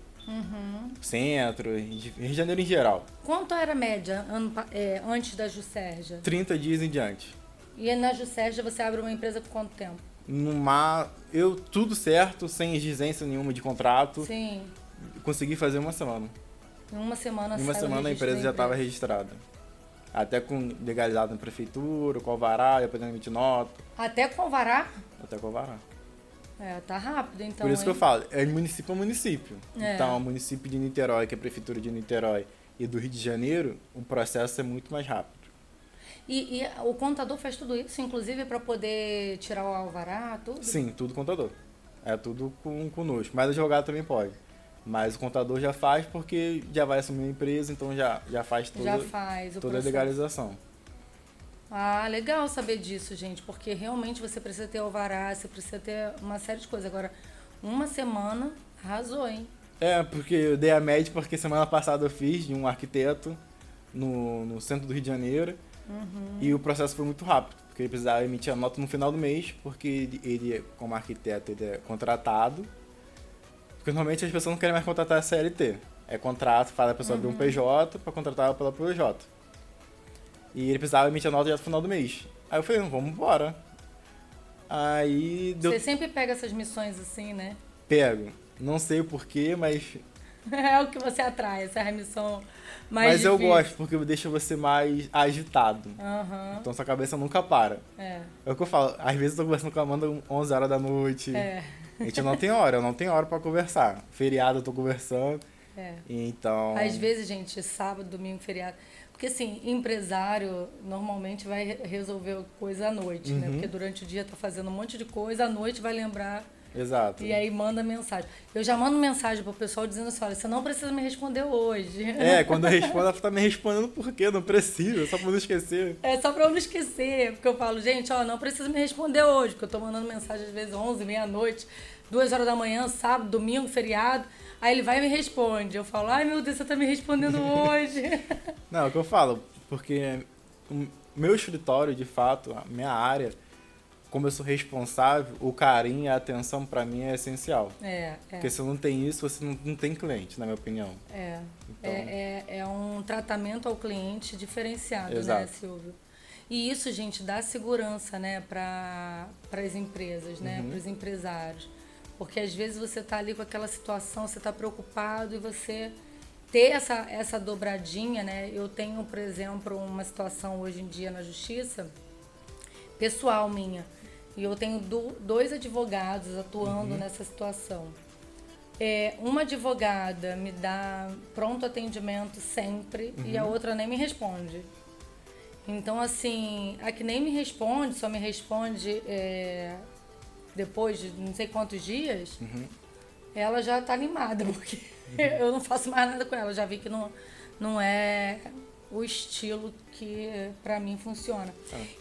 Centro, Rio de Janeiro em geral. Quanto era a média antes da Juscerja? 30 dias em diante. E na Juscerja você abre uma empresa por quanto tempo? Tudo certo, sem exigência nenhuma de contrato. Sim. Consegui fazer uma semana. Em uma semana a empresa já estava registrada. Até com legalizado na prefeitura, com alvará, depois emitir nota. Até com alvará? Até com alvará. Tá rápido, então. Por isso que eu falo, é município a município. É. Então, o município de Niterói, que é a prefeitura de Niterói, e do Rio de Janeiro, o processo é muito mais rápido. E o contador faz tudo isso, inclusive para poder tirar o alvará, tudo? Sim, tudo contador. É tudo conosco. Mas o advogado também pode. Mas o contador já faz porque já vai assumir a empresa, então já faz toda a legalização. Ah, legal saber disso, gente, porque realmente você precisa ter alvará, você precisa ter uma série de coisas. Agora, uma semana, arrasou, hein? Porque eu dei a média porque semana passada eu fiz de um arquiteto no centro do Rio de Janeiro. E o processo foi muito rápido, porque ele precisava emitir a nota no final do mês, porque ele como arquiteto, ele é contratado. Porque normalmente as pessoas não querem mais contratar a CLT. É contrato, faz a pessoa abrir um PJ pra contratar ela pela PJ. E ele precisava emitir a nota já no final do mês. Aí eu falei, vamos embora. Aí deu... Você sempre pega essas missões assim, né? Pego. Não sei o porquê, mas... É o que você atrai, essa remissão mais Mas eu difícil. gosto, porque deixa você mais agitado. Aham. Então sua cabeça nunca para. É. É o que eu falo. Às vezes eu tô conversando com a Amanda 11 horas da noite. É. A gente não tem hora, eu não tenho hora pra conversar. Feriado eu tô conversando. É. Então... Às vezes, gente, sábado, domingo, feriado. Porque, assim, empresário normalmente vai resolver coisa à noite, né? Porque durante o dia tá fazendo um monte de coisa, à noite vai lembrar Exato. e aí manda mensagem. Eu já mando mensagem pro pessoal dizendo assim, olha, você não precisa me responder hoje. É, quando eu respondo, ela tá me respondendo por quê? Não precisa, só pra não esquecer. É só pra eu não esquecer, porque eu falo, gente, ó, não precisa me responder hoje, porque eu tô mandando mensagem às vezes 11, meia-noite, 2 horas da manhã, sábado, domingo, feriado. Aí ele vai e me responde. Eu falo, ai meu Deus, você tá me respondendo hoje. Não, é o que eu falo, porque o meu escritório, de fato, a minha área, como eu sou responsável, o carinho e a atenção pra mim é essencial. Porque se não tem isso, você não tem cliente, na minha opinião. Então... É um tratamento ao cliente diferenciado, Exato. né, Silvio? E isso, gente, dá segurança, né, para as empresas, né, para os empresários. Porque às vezes você tá ali com aquela situação, você tá preocupado e você ter essa dobradinha, né? Eu tenho, por exemplo, uma situação hoje em dia na justiça, pessoal minha, e eu tenho 2 advogados atuando nessa situação. Uma advogada me dá pronto atendimento sempre e a outra nem me responde. Então, assim, a que nem me responde, só me responde depois de não sei quantos dias, ela já tá animada, porque eu não faço mais nada com ela. Já vi que não é o estilo que pra mim funciona.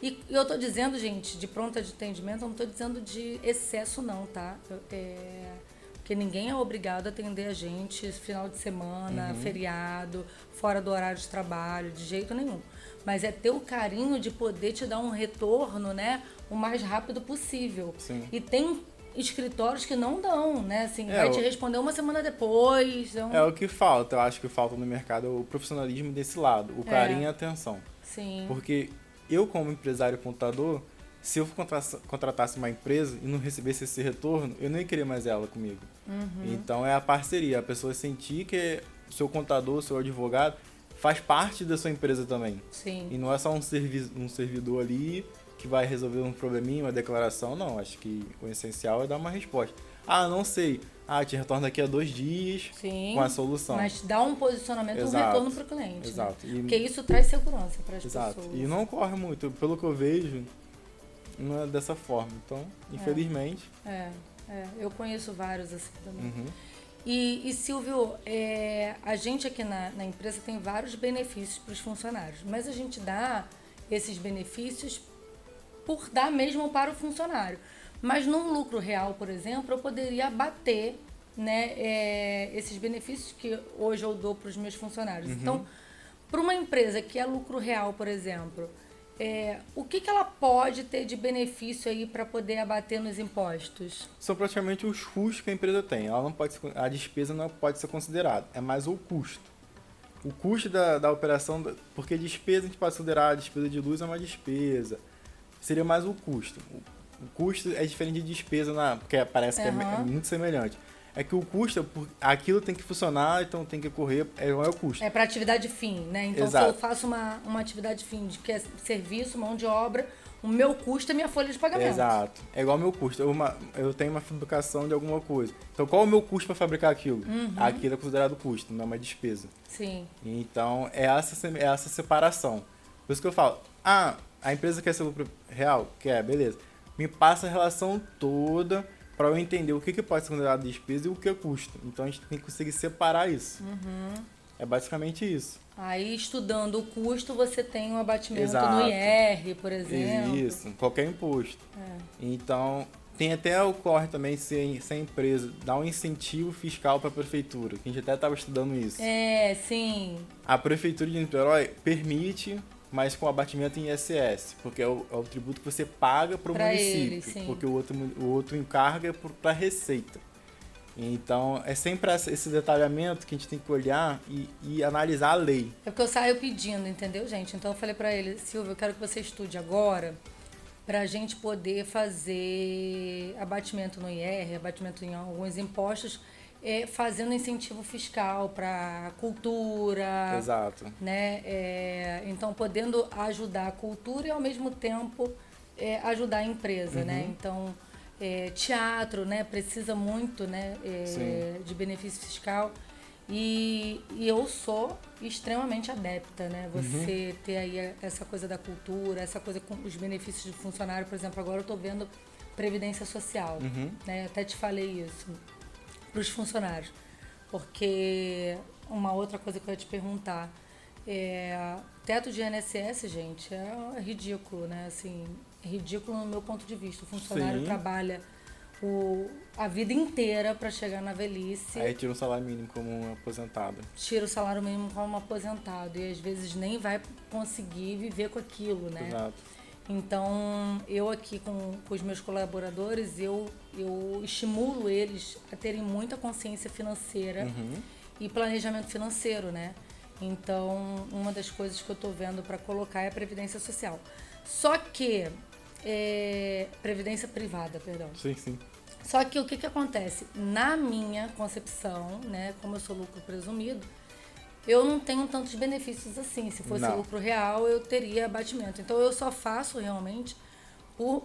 E eu tô dizendo, gente, de pronto atendimento, eu não tô dizendo de excesso não, tá? Porque ninguém é obrigado a atender a gente final de semana, feriado, fora do horário de trabalho, de jeito nenhum. Mas é ter o carinho de poder te dar um retorno, né, o mais rápido possível. Sim. E tem escritórios que não dão, né, assim, vai te responder uma semana depois. Então... É o que falta, eu acho que falta no mercado é o profissionalismo desse lado, o carinho e a atenção. Sim. Porque eu, como empresário contador, se eu contratasse uma empresa e não recebesse esse retorno, eu nem queria mais ela comigo. Então é a parceria, a pessoa sentir que o seu contador, o seu advogado, faz parte da sua empresa também. Sim. E não é só um servidor ali que vai resolver um probleminha, uma declaração, não. Acho que o essencial é dar uma resposta. Ah, não sei. Ah, te retorno daqui a 2 dias com a solução. Mas dá um posicionamento, um retorno para o cliente. Exato. Né? Porque isso traz segurança para as pessoas. E não ocorre muito. Pelo que eu vejo, não é dessa forma. Então, infelizmente... Eu conheço vários assim também. E Silvio, a gente aqui na empresa tem vários benefícios para os funcionários, mas a gente dá esses benefícios por dar mesmo para o funcionário. Mas num lucro real, por exemplo, eu poderia abater, né, esses benefícios que hoje eu dou para os meus funcionários. Então, para uma empresa que é lucro real, por exemplo, o que ela pode ter de benefício aí para poder abater nos impostos? São praticamente os custos que a empresa tem. Ela não pode ser, a despesa não pode ser considerada, é mais o custo. O custo da operação, porque despesa a gente pode considerar, a despesa de luz é uma despesa, seria mais o custo. O custo é diferente de despesa, porque parece que é muito semelhante. É que o custo, aquilo tem que funcionar, então tem que correr, é o custo. É para atividade fim, né? Então, Exato. se eu faço uma atividade fim, que é serviço, mão de obra, o meu custo é minha folha de pagamento. Exato. É igual ao meu custo. Eu tenho uma fabricação de alguma coisa. Então, qual é o meu custo para fabricar aquilo? Aquilo é considerado custo, não é uma despesa. Sim. Então, é essa separação. Por isso que eu falo, a empresa quer ser lucro real? Quer, beleza. Me passa a relação toda para eu entender o que pode ser considerado despesa e o que é custo. Então, a gente tem que conseguir separar isso. É basicamente isso. Aí, estudando o custo, você tem um abatimento Exato. no IR, por exemplo. Isso, qualquer imposto. Então, ocorre também se a empresa dá um incentivo fiscal para a prefeitura, que a gente até estava estudando isso. Sim. A prefeitura de Niterói permite, mas com abatimento em ISS, porque é o tributo que você paga para o município, ele, sim. porque o outro encarga para a receita. Então, é sempre esse detalhamento que a gente tem que olhar e analisar a lei. É porque eu saio pedindo, entendeu, gente? Então eu falei pra ele, Silvio, eu quero que você estude agora pra gente poder fazer abatimento no IR, abatimento em alguns impostos, fazendo incentivo fiscal para cultura. Exato. Né? Então, podendo ajudar a cultura e, ao mesmo tempo, ajudar a empresa. Né? Então, teatro, né? Precisa muito, né? De benefício fiscal. E eu sou extremamente adepta, né? Você ter aí essa coisa da cultura, essa coisa com os benefícios de funcionário. Por exemplo, agora eu estou vendo Previdência Social. Né? Até te falei isso para os funcionários. Porque uma outra coisa que eu ia te perguntar, teto de INSS, gente, é ridículo, né? Assim, é ridículo no meu ponto de vista. O funcionário trabalha a vida inteira para chegar na velhice. Aí tira o salário mínimo como um aposentado. Tira o salário mínimo como um aposentado. E às vezes nem vai conseguir viver com aquilo, né? Exato. Então, eu aqui com os meus colaboradores, eu estimulo eles a terem muita consciência financeira e planejamento financeiro, né? Então, uma das coisas que eu estou vendo para colocar é a Previdência Social. Só que, Previdência Privada, perdão. Sim, sim. Só que o que acontece? Na minha concepção, né, como eu sou lucro presumido, eu não tenho tantos benefícios assim. Se fosse lucro real, eu teria abatimento. Então, eu só faço realmente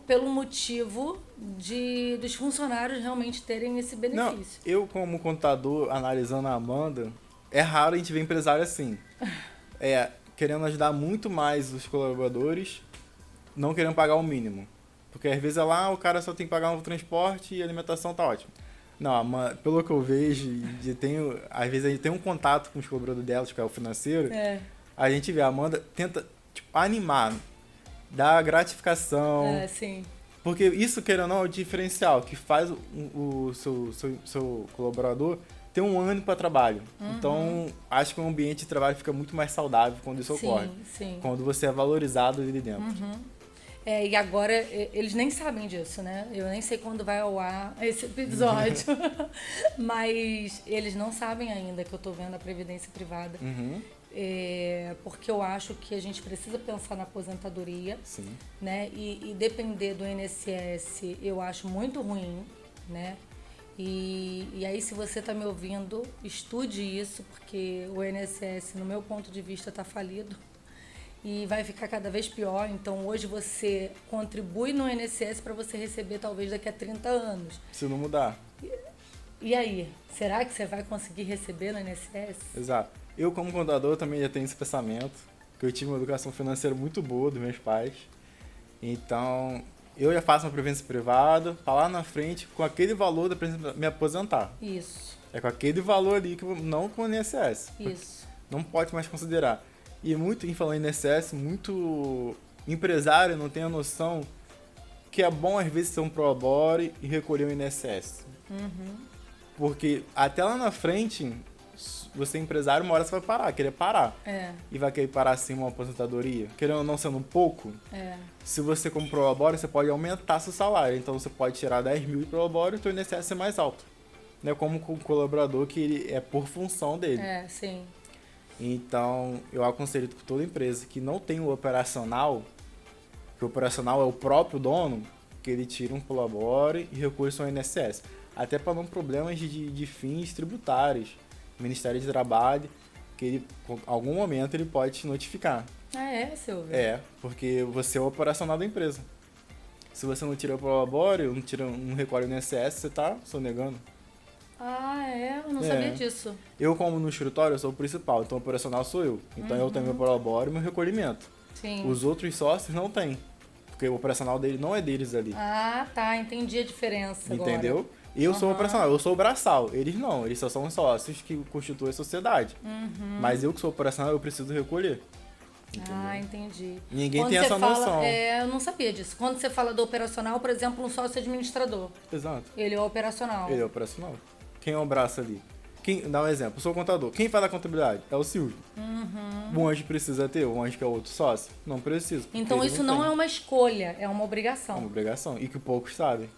pelo motivo dos funcionários realmente terem esse benefício. Não, eu, como contador, analisando a Amanda, é raro a gente ver empresário assim. Querendo ajudar muito mais os colaboradores, não querendo pagar o mínimo. Porque às vezes o cara só tem que pagar o transporte e a alimentação tá ótimo. Não, pelo que eu vejo, às vezes a gente tem um contato com os colaboradores delas, que é o financeiro, a gente vê a Amanda tenta animar, dar gratificação. Sim. Porque isso, querendo ou não, é o diferencial que faz o seu colaborador ter um ânimo para trabalho. Então, acho que o ambiente de trabalho fica muito mais saudável quando isso ocorre. Sim. Quando você é valorizado ali dentro. E agora, eles nem sabem disso, né? Eu nem sei quando vai ao ar esse episódio. Mas eles não sabem ainda que eu tô vendo a Previdência Privada. Porque eu acho que a gente precisa pensar na aposentadoria. Sim. Né? E depender do INSS, eu acho muito ruim, né? E aí, se você está me ouvindo, estude isso, porque o INSS, no meu ponto de vista, está falido e vai ficar cada vez pior. Então, hoje você contribui no INSS para você receber talvez daqui a 30 anos. Se não mudar. E aí, será que você vai conseguir receber no INSS? Exato. Eu, como contador, também já tenho esse pensamento, que eu tive uma educação financeira muito boa dos meus pais. Então, eu já faço uma previdência privada, para lá na frente, com aquele valor da previdência me aposentar. Isso. É com aquele valor ali, não com o INSS. Isso. Não pode mais considerar. E muito, em falando em INSS, muito empresário não tem a noção que é bom, às vezes, ter um prolabore e recolher o INSS. Porque até lá na frente, você empresário, uma hora você vai querer parar. E vai querer parar assim uma aposentadoria. Querendo ou não sendo pouco, se você como prolabore, você pode aumentar seu salário. Então você pode tirar 10 mil de prolabore e o seu INSS é mais alto. Não é como com o colaborador, que ele é por função dele. Sim. Então, eu aconselho que toda empresa que não tem o operacional, que o operacional é o próprio dono, que ele tire um prolabore e recurso ao INSS. Até para não problemas de fins tributários. Ministério de Trabalho, que ele, em algum momento, ele pode te notificar. Silvio? Porque você é o operacional da empresa. Se você não tira o prolabore, não recolhe o INSS, você está sonegando. Eu não sabia disso. Eu, como no escritório, eu sou o principal, então o operacional sou eu. Então eu tenho meu prolabore e meu recolhimento. Sim. Os outros sócios não têm, porque o operacional dele não é deles ali. Entendi a diferença agora. Entendeu? Eu sou o operacional, eu sou o braçal. Eles não, eles só são os sócios que constituem a sociedade. Mas eu que sou operacional, eu preciso recolher. Entendeu? Entendi. Ninguém tem essa noção. Eu não sabia disso. Quando você fala do operacional, por exemplo, um sócio administrador. Exato. Ele é o operacional. Ele é o operacional. Quem é o braço ali? Dá um exemplo, eu sou o contador. Quem faz a contabilidade? É o Silvio. O anjo precisa ter, o anjo que é outro sócio? Não precisa. Então isso não é uma escolha, é uma obrigação. É uma obrigação. E que poucos sabem.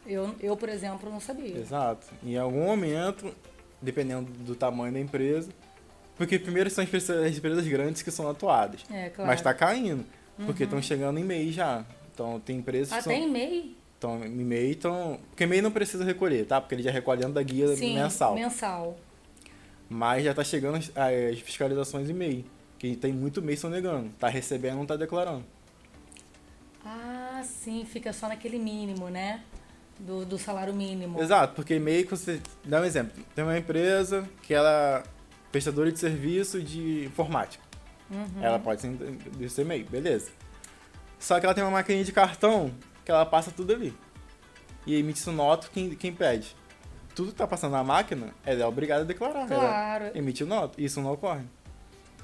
Eu, por exemplo, não sabia. Exato. Em algum momento, dependendo do tamanho da empresa, porque primeiro são as empresas grandes que são atuadas. Claro. Mas está caindo, porque estão chegando em MEI já. Então tem empresas que Até em MEI? Então, em MEI estão... Porque MEI não precisa recolher, tá? Porque ele já recolhe dentro da guia mensal. Mensal. Mas já está chegando as fiscalizações em MEI. Que tem muito MEI sonegando. Tá recebendo, não tá declarando. Ah, sim. Fica só naquele mínimo, né? Do salário mínimo. Exato, porque MEI, você... Dá um exemplo. Tem uma empresa que ela é prestadora de serviço de informática. Ela pode ser MEI, beleza. Só que ela tem uma maquininha de cartão que ela passa tudo ali. E emite nota quem pede. Tudo que tá passando na máquina, ela é obrigada a declarar. Claro. Ela emite nota. Isso não ocorre.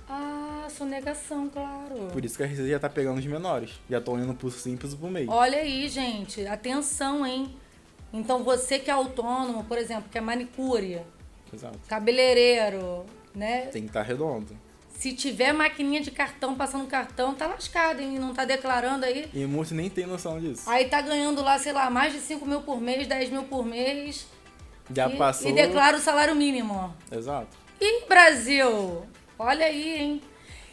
Ah, sonegação, claro. Por isso que a Receita já tá pegando os menores. Já estão indo pro simples e pro MEI. Olha aí, gente. Atenção, hein? Então, você que é autônomo, por exemplo, que é manicure, Exato. cabeleireiro, né? Tem que estar redondo. Se tiver maquininha de cartão, passando cartão, tá lascado, hein? Não tá declarando aí. E muitos nem tem noção disso. Aí tá ganhando lá, sei lá, mais de 5 mil por mês, 10 mil por mês. Já passou... E declara o salário mínimo. Exato. Ih, Brasil! Olha aí, hein?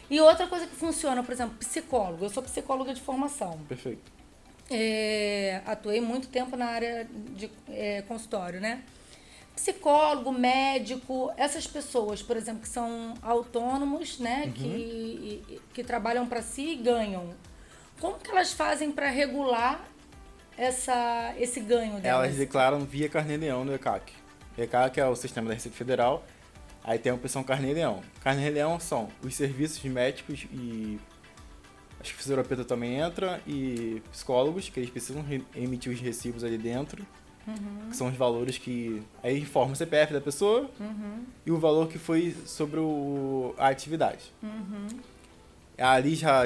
E outra coisa que funciona, por exemplo, psicólogo. Eu sou psicóloga de formação. Perfeito. Atuei muito tempo na área de consultório, né? Psicólogo, médico, essas pessoas, por exemplo, que são autônomos, né? Que trabalham para si e ganham. Como que elas fazem para regular esse ganho delas? Elas declaram via Carnê-Leão no ECAC. ECAC é o sistema da Receita Federal. Aí tem a opção Carnê-Leão. Carnê-Leão são os serviços médicos e... Acho que fisioterapeuta também entra. E psicólogos, que eles precisam emitir os recibos ali dentro. Que são os valores que... Aí informa o CPF da pessoa e o valor que foi sobre a atividade. Ali já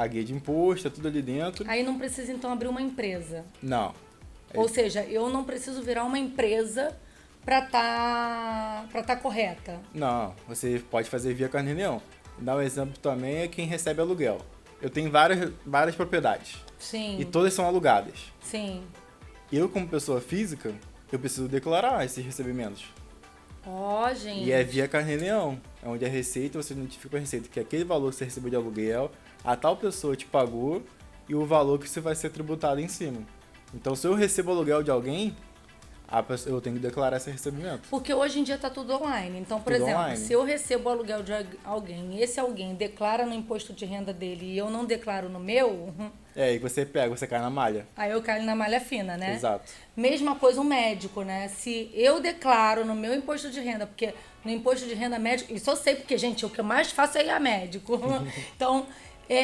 a guia de imposto, é tudo ali dentro. Aí não precisa, então, abrir uma empresa. Não. Ou seja, eu não preciso virar uma empresa para tá correta. Não, você pode fazer via Carnê-Leão. Dá um exemplo também é quem recebe aluguel. Eu tenho várias propriedades. Sim. E todas são alugadas. Sim. Eu, como pessoa física, eu preciso declarar esses recebimentos. Ó, gente. E é via Carnê-Leão. É onde a Receita, você notifica para a Receita que aquele valor que você recebeu de aluguel, a tal pessoa te pagou e o valor que você vai ser tributado em cima. Então, se eu recebo aluguel de alguém, eu tenho que declarar esse recebimento. Porque hoje em dia tá tudo online. Então, por Tudo exemplo, online. se eu recebo o aluguel de alguém e esse alguém declara no imposto de renda dele e eu não declaro no meu, E você cai na malha. aí eu caio na malha fina, né? Exato. Mesma coisa um médico, né? Se eu declaro no meu imposto de renda, porque no imposto de renda médico, isso eu sei porque, gente, o que eu mais faço é ir a médico. Então,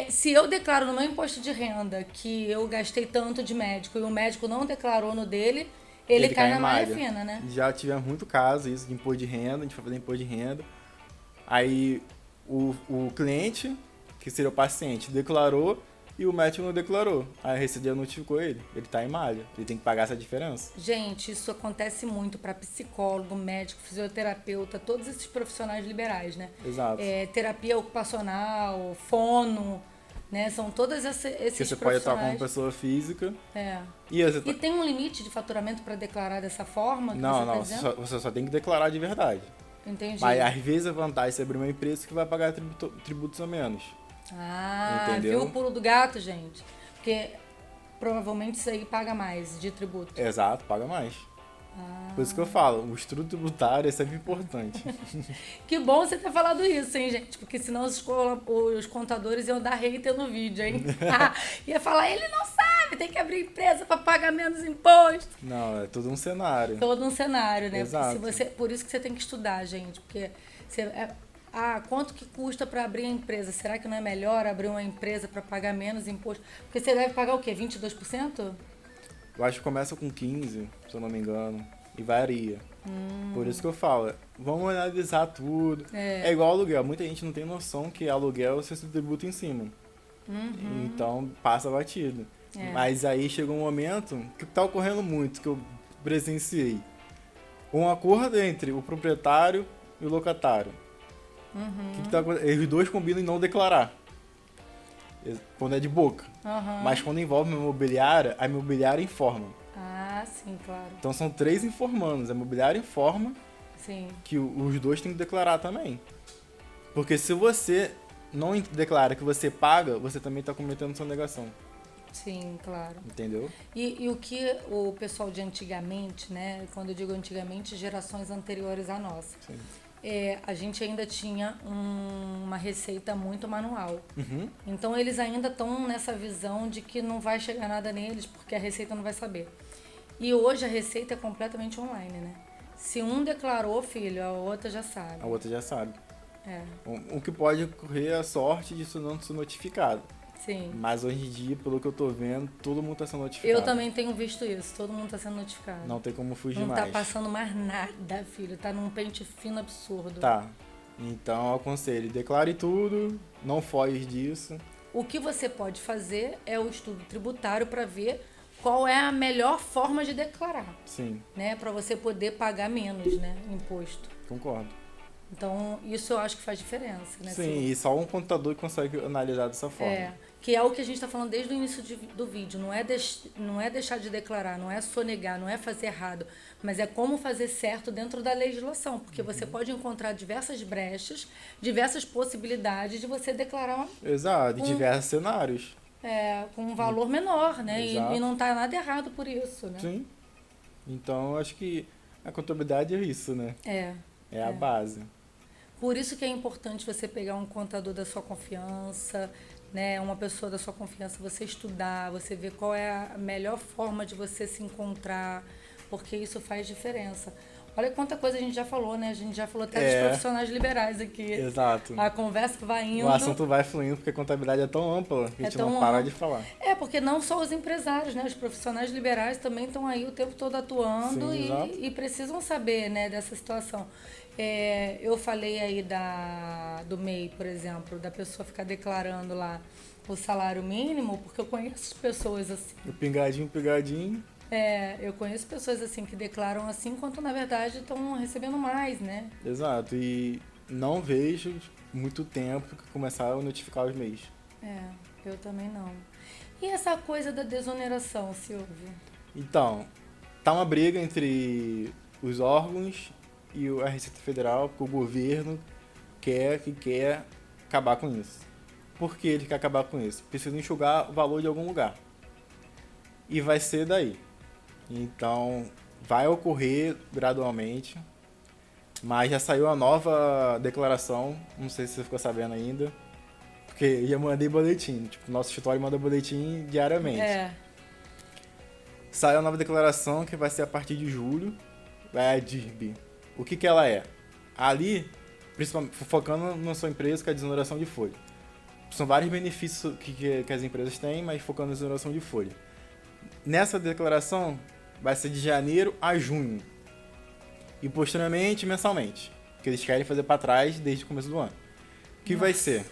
se eu declaro no meu imposto de renda que eu gastei tanto de médico e o médico não declarou no dele, ele cai na malha fina, né? Já tivemos muito caso isso de imposto de renda, a gente foi fazer imposto de renda. Aí o cliente, que seria o paciente, declarou e o médico não declarou. Aí a Receita notificou ele. Ele tá em malha. Ele tem que pagar essa diferença. Gente, isso acontece muito para psicólogo, médico, fisioterapeuta, todos esses profissionais liberais, né? Exato. Terapia ocupacional, fono, né? São todos esses Porque você pode profissionais. atuar como pessoa física. E tem um limite de faturamento para declarar dessa forma? Não. Você só tem que declarar de verdade. Entendi. Mas às vezes a vantagem é você abrir uma empresa que vai pagar tributos a menos. Viu Entendeu? o pulo do gato, gente? Porque provavelmente isso aí paga mais de tributo. Exato, paga mais. Por isso que eu falo, o estudo tributário é sempre importante. Que bom você ter falado isso, hein, gente? Porque senão os contadores iam dar hater no vídeo, hein? Ia falar, ele não sabe, tem que abrir empresa para pagar menos imposto. Não, é todo um cenário. Todo um cenário, né? Exato. Por isso que você tem que estudar, gente. Porque quanto que custa para abrir a empresa? Será que não é melhor abrir uma empresa para pagar menos imposto? Porque você deve pagar o quê? 22%? Eu acho que começa com 15, se eu não me engano, e varia. Por isso que eu falo, vamos analisar tudo. É igual aluguel, muita gente não tem noção que aluguel você se tributa em cima. Então passa batido. Mas aí chega um momento que está ocorrendo muito, que eu presenciei. Um acordo entre o proprietário e o locatário. Os dois combinam em não declarar. Quando é de boca. Mas quando envolve uma imobiliária, a imobiliária informa. Ah, sim, claro. Então são 3 informando. A imobiliária informa Sim, que os 2 têm que declarar também. Porque se você não declara que você paga, você também está cometendo sonegação. sim, claro. Entendeu? E o que o pessoal de antigamente, né? Quando eu digo antigamente, gerações anteriores à nossa. Sim. A gente ainda tinha uma receita muito manual. Uhum. Então eles ainda estão nessa visão de que não vai chegar nada neles porque a receita não vai saber. E hoje a receita é completamente online, né? Se um declarou, filho, a outra já sabe. A outra já sabe. É, O que pode correr a sorte disso não ser notificado. sim. Mas hoje em dia, pelo que eu tô vendo, todo mundo tá sendo notificado. Eu também tenho visto isso, todo mundo está sendo notificado. Não tem como fugir Não mais. tá passando mais nada, filho. Tá num pente fino absurdo. Tá. Então, eu aconselho, declare tudo, não foge disso. O que você pode fazer é o estudo tributário para ver qual é a melhor forma de declarar, Sim, né? Para você poder pagar menos, né? Imposto. concordo. Então, isso eu acho que faz diferença, né? Sim, e só um contador que consegue analisar dessa forma. Que é o que a gente está falando desde o início do vídeo. Não é deixar de declarar, não é sonegar, não é fazer errado, mas é como fazer certo dentro da legislação, porque você pode encontrar diversas brechas, diversas possibilidades de você declarar Exato, em diversos cenários. com um valor menor, né? Exato. E não está nada errado por isso, né? Sim. Então, acho que a contabilidade é isso, né? É a base. Por isso que é importante você pegar um contador da sua confiança, né? Uma pessoa da sua confiança, você estudar, você ver qual é a melhor forma de você se encontrar, porque isso faz diferença. Olha quanta coisa a gente já falou, né? A gente já falou até dos profissionais liberais aqui. Exato. A conversa vai indo. O assunto vai fluindo porque a contabilidade é tão ampla que a gente tão não para ampla. de falar. Porque não só os empresários, né? Os profissionais liberais também estão aí o tempo todo atuando. Sim, exato. E precisam saber, né, dessa situação. Eu falei aí do MEI, por exemplo, da pessoa ficar declarando lá o salário mínimo, porque eu conheço pessoas assim. O pingadinho. Eu conheço pessoas assim que declaram assim, enquanto na verdade estão recebendo mais, né? Exato. E não vejo muito tempo que começaram a notificar os MEIs. Eu também não. E essa coisa da desoneração, Silvio? Então, tá uma briga entre os órgãos e a Receita Federal, porque o governo quer acabar com isso. Por que ele quer acabar com isso? Precisa enxugar o valor de algum lugar. E vai ser daí. Então, vai ocorrer gradualmente, mas já saiu a nova declaração, não sei se você ficou sabendo ainda, porque eu já mandei boletim, tipo, nosso escritório manda boletim diariamente. Saiu a nova declaração que vai ser a partir de julho, vai a DIRB. O que ela é? Ali, principalmente focando na sua empresa, que é a desoneração de folha. São vários benefícios que as empresas têm, mas focando na desoneração de folha. Nessa declaração, vai ser de janeiro a junho. E posteriormente, mensalmente. Que eles querem fazer para trás desde o começo do ano. O que vai ser?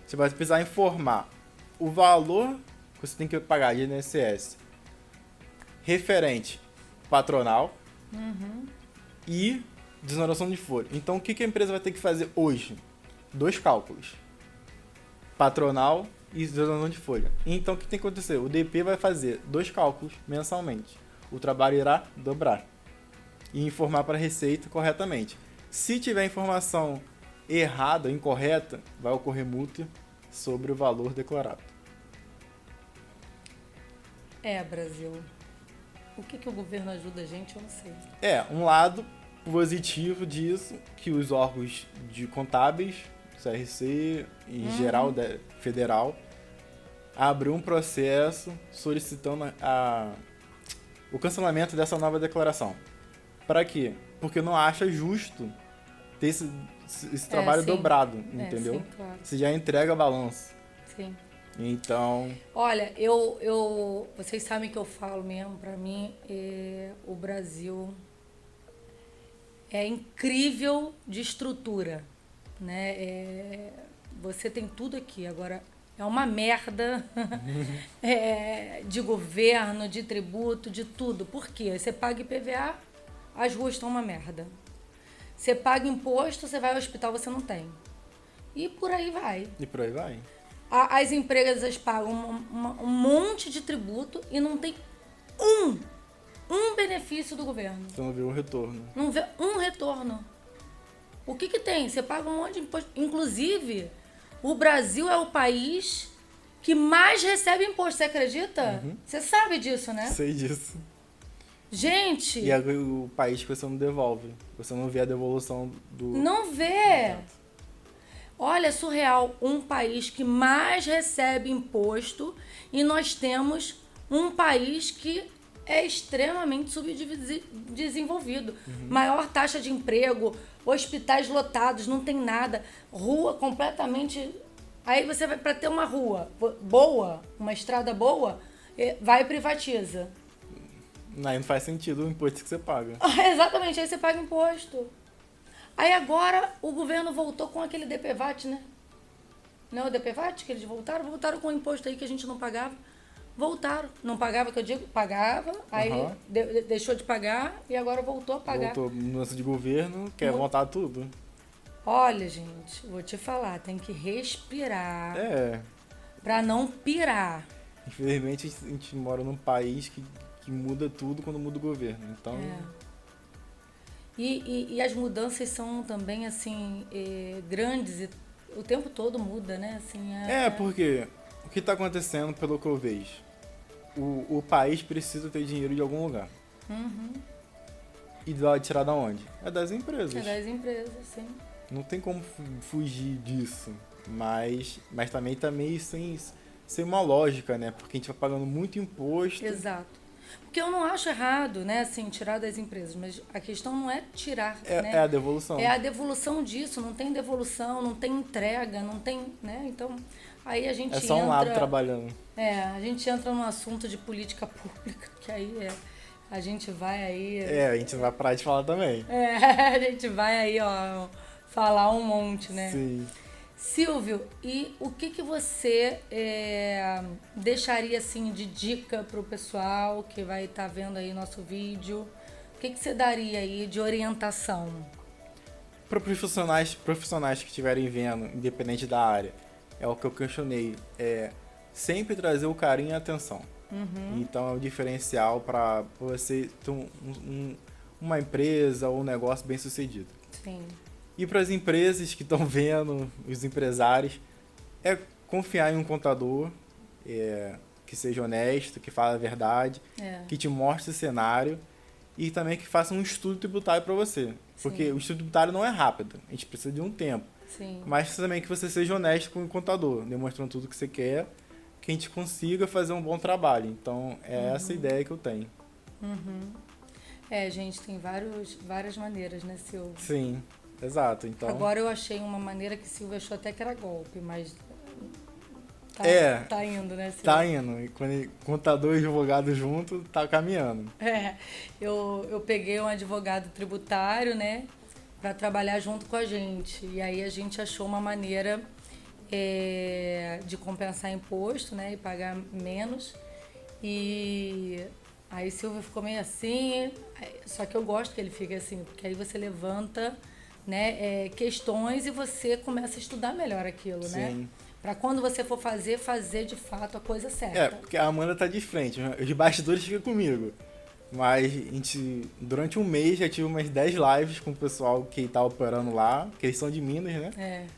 Você vai precisar informar o valor que você tem que pagar de INSS referente patronal e desoneração de folha. Então, o que a empresa vai ter que fazer hoje? 2 cálculos. Patronal e desoneração de folha. Então, o que tem que acontecer? O DP vai fazer 2 cálculos mensalmente. O trabalho irá dobrar. E informar para a Receita corretamente. Se tiver informação errada, incorreta, vai ocorrer multa sobre o valor declarado. Brasil. O que o governo ajuda a gente, eu não sei. Um lado positivo disso, que os órgãos de contábeis, CRC, em geral federal, abriu um processo solicitando o cancelamento dessa nova declaração. Para quê? Porque não acha justo ter esse trabalho dobrado, entendeu? Sim, claro. Você já entrega balanço. Sim. Então... Olha, vocês sabem que eu falo mesmo, pra mim, o Brasil é incrível de estrutura, né? Você tem tudo aqui, agora é uma merda de governo, de tributo, de tudo. Por quê? Você paga IPVA, as ruas estão uma merda. Você paga imposto, você vai ao hospital, você não tem. E por aí vai. As empresas pagam um monte de tributo e não tem um benefício do governo. Você não vê um retorno. Não vê um retorno. O que que tem? Você paga um monte de imposto. Inclusive, o Brasil é o país que mais recebe imposto. Você acredita? Você sabe disso, né? Sei disso. Gente... E é o país que você não devolve. Você não vê a devolução do... Não vê. Olha, é surreal. Um país que mais recebe imposto e nós temos um país que é extremamente subdesenvolvido. Maior taxa de emprego, hospitais lotados, não tem nada. Rua completamente... Aí você vai para ter uma rua boa, uma estrada boa, vai e privatiza. Aí não faz sentido o imposto que você paga. Exatamente, aí você paga imposto. Aí agora o governo voltou com aquele DPVAT, né? Não é o DPVAT que eles voltaram com o imposto aí que a gente não pagava. Voltaram. Não pagava, que eu digo, pagava, aí deixou de pagar e agora voltou a pagar. Voltou mudança de governo, quer voltar tudo. Olha, gente, vou te falar, tem que respirar É. pra não pirar. Infelizmente a gente mora num país que muda tudo quando muda o governo. Então. E as mudanças são também, assim, grandes e o tempo todo muda, né? Assim, porque o que está acontecendo, pelo que eu vejo, o país precisa ter dinheiro de algum lugar. E vai tirar da onde? É das empresas. É das empresas, sim. Não tem como fugir disso. Mas também tá meio sem uma lógica, né? Porque a gente vai pagando muito imposto. Exato. Porque eu não acho errado, né, assim, tirar das empresas, mas a questão não é tirar, né? É a devolução. É a devolução disso, não tem devolução, não tem entrega, não tem, né? Então, aí a gente É só um lado trabalhando. A gente entra num assunto de política pública, que aí a gente vai aí... a gente vai parar de falar também. A gente vai aí, ó, falar um monte, né? Sim. Silvio, e o que você deixaria assim de dica para o pessoal que vai estar vendo aí nosso vídeo? O que você daria aí de orientação? Para profissionais que estiverem vendo, independente da área, é o que eu questionei, sempre trazer o carinho e a atenção. Então é um diferencial para você ter uma empresa ou um negócio bem sucedido. Sim. E para as empresas que estão vendo, os empresários, é confiar em um contador que seja honesto, que fale a verdade, que te mostre o cenário e também que faça um estudo tributário para você. Porque o estudo tributário não é rápido, a gente precisa de um tempo. Sim. Mas também que você seja honesto com o contador, demonstrando tudo que você quer, que a gente consiga fazer um bom trabalho. Então, é essa a ideia que eu tenho. Gente, tem várias maneiras, né, Silvio? Sim. Exato, então... Agora eu achei uma maneira que Silvio achou até que era golpe, mas tá indo, né, Silvio? Tá indo. E quando contador e advogado junto, tá caminhando. Eu peguei um advogado tributário, né, para trabalhar junto com a gente. E aí a gente achou uma maneira de compensar imposto, né, e pagar menos. E aí Silvio ficou meio assim, só que eu gosto que ele fique assim, porque aí você levanta... né, questões e você começa a estudar melhor aquilo, né? Para quando você for fazer de fato a coisa certa. Porque a Amanda tá de frente, os bastidores ficam comigo. Mas a gente, durante um mês, já tive umas 10 lives com o pessoal que tá operando lá, que eles são de Minas, né?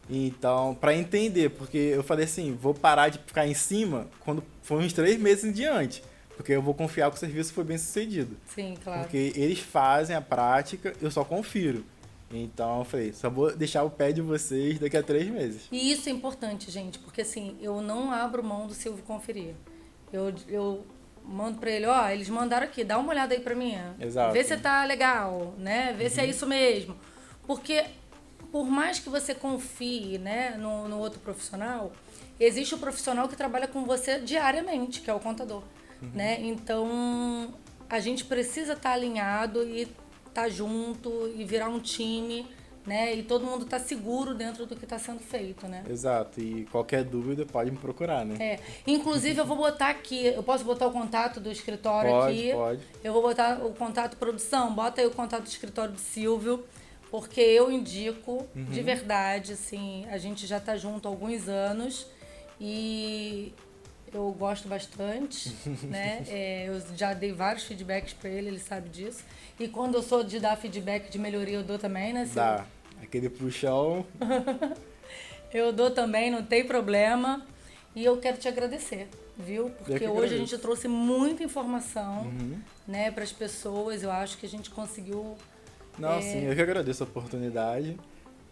Então, para entender, porque eu falei assim, vou parar de ficar em cima quando for uns 3 meses em diante. Porque eu vou confiar que o serviço foi bem sucedido. Sim, claro. Porque eles fazem a prática, eu só confiro. Então eu falei, só vou deixar o pé de vocês daqui a 3 meses. E isso é importante, gente, porque assim, eu não abro mão do Silvio conferir. Eu mando pra ele, eles mandaram aqui, dá uma olhada aí pra mim. Exato. Vê se tá legal, né? Vê se é isso mesmo. Porque por mais que você confie, né, no outro profissional, existe o profissional que trabalha com você diariamente, que é o contador, né? Então, a gente precisa estar alinhado e tá junto e virar um time, né? E todo mundo tá seguro dentro do que está sendo feito, né? Exato. E qualquer dúvida pode me procurar, né? Inclusive, eu vou botar aqui, eu posso botar o contato do escritório aqui? Pode. Eu vou botar o contato produção, bota aí o contato do escritório do Silvio, porque eu indico, de verdade, assim, a gente já tá junto há alguns anos e eu gosto bastante, né? Eu já dei vários feedbacks para ele sabe disso. E quando eu sou de dar feedback de melhoria, eu dou também, né, Sil? Dá. Aquele puxão. Eu dou também, não tem problema. E eu quero te agradecer, viu? Porque hoje a gente trouxe muita informação, né, para as pessoas. Eu acho que a gente conseguiu... Não, sim, eu que agradeço a oportunidade.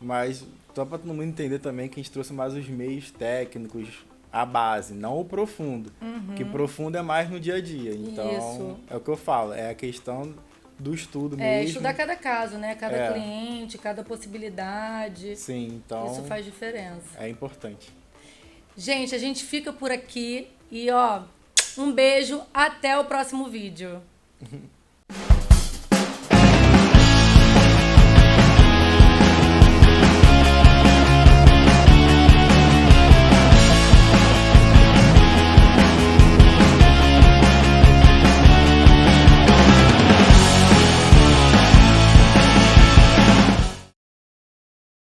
Mas só para todo mundo entender também que a gente trouxe mais os meios técnicos, a base, não o profundo. Que profundo é mais no dia a dia. Então, Isso. é o que eu falo, é a questão do estudo mesmo. Estudar cada caso, né? Cada cliente, cada possibilidade. Sim, então... Isso faz diferença. É importante. Gente, a gente fica por aqui e, ó, um beijo, até o próximo vídeo.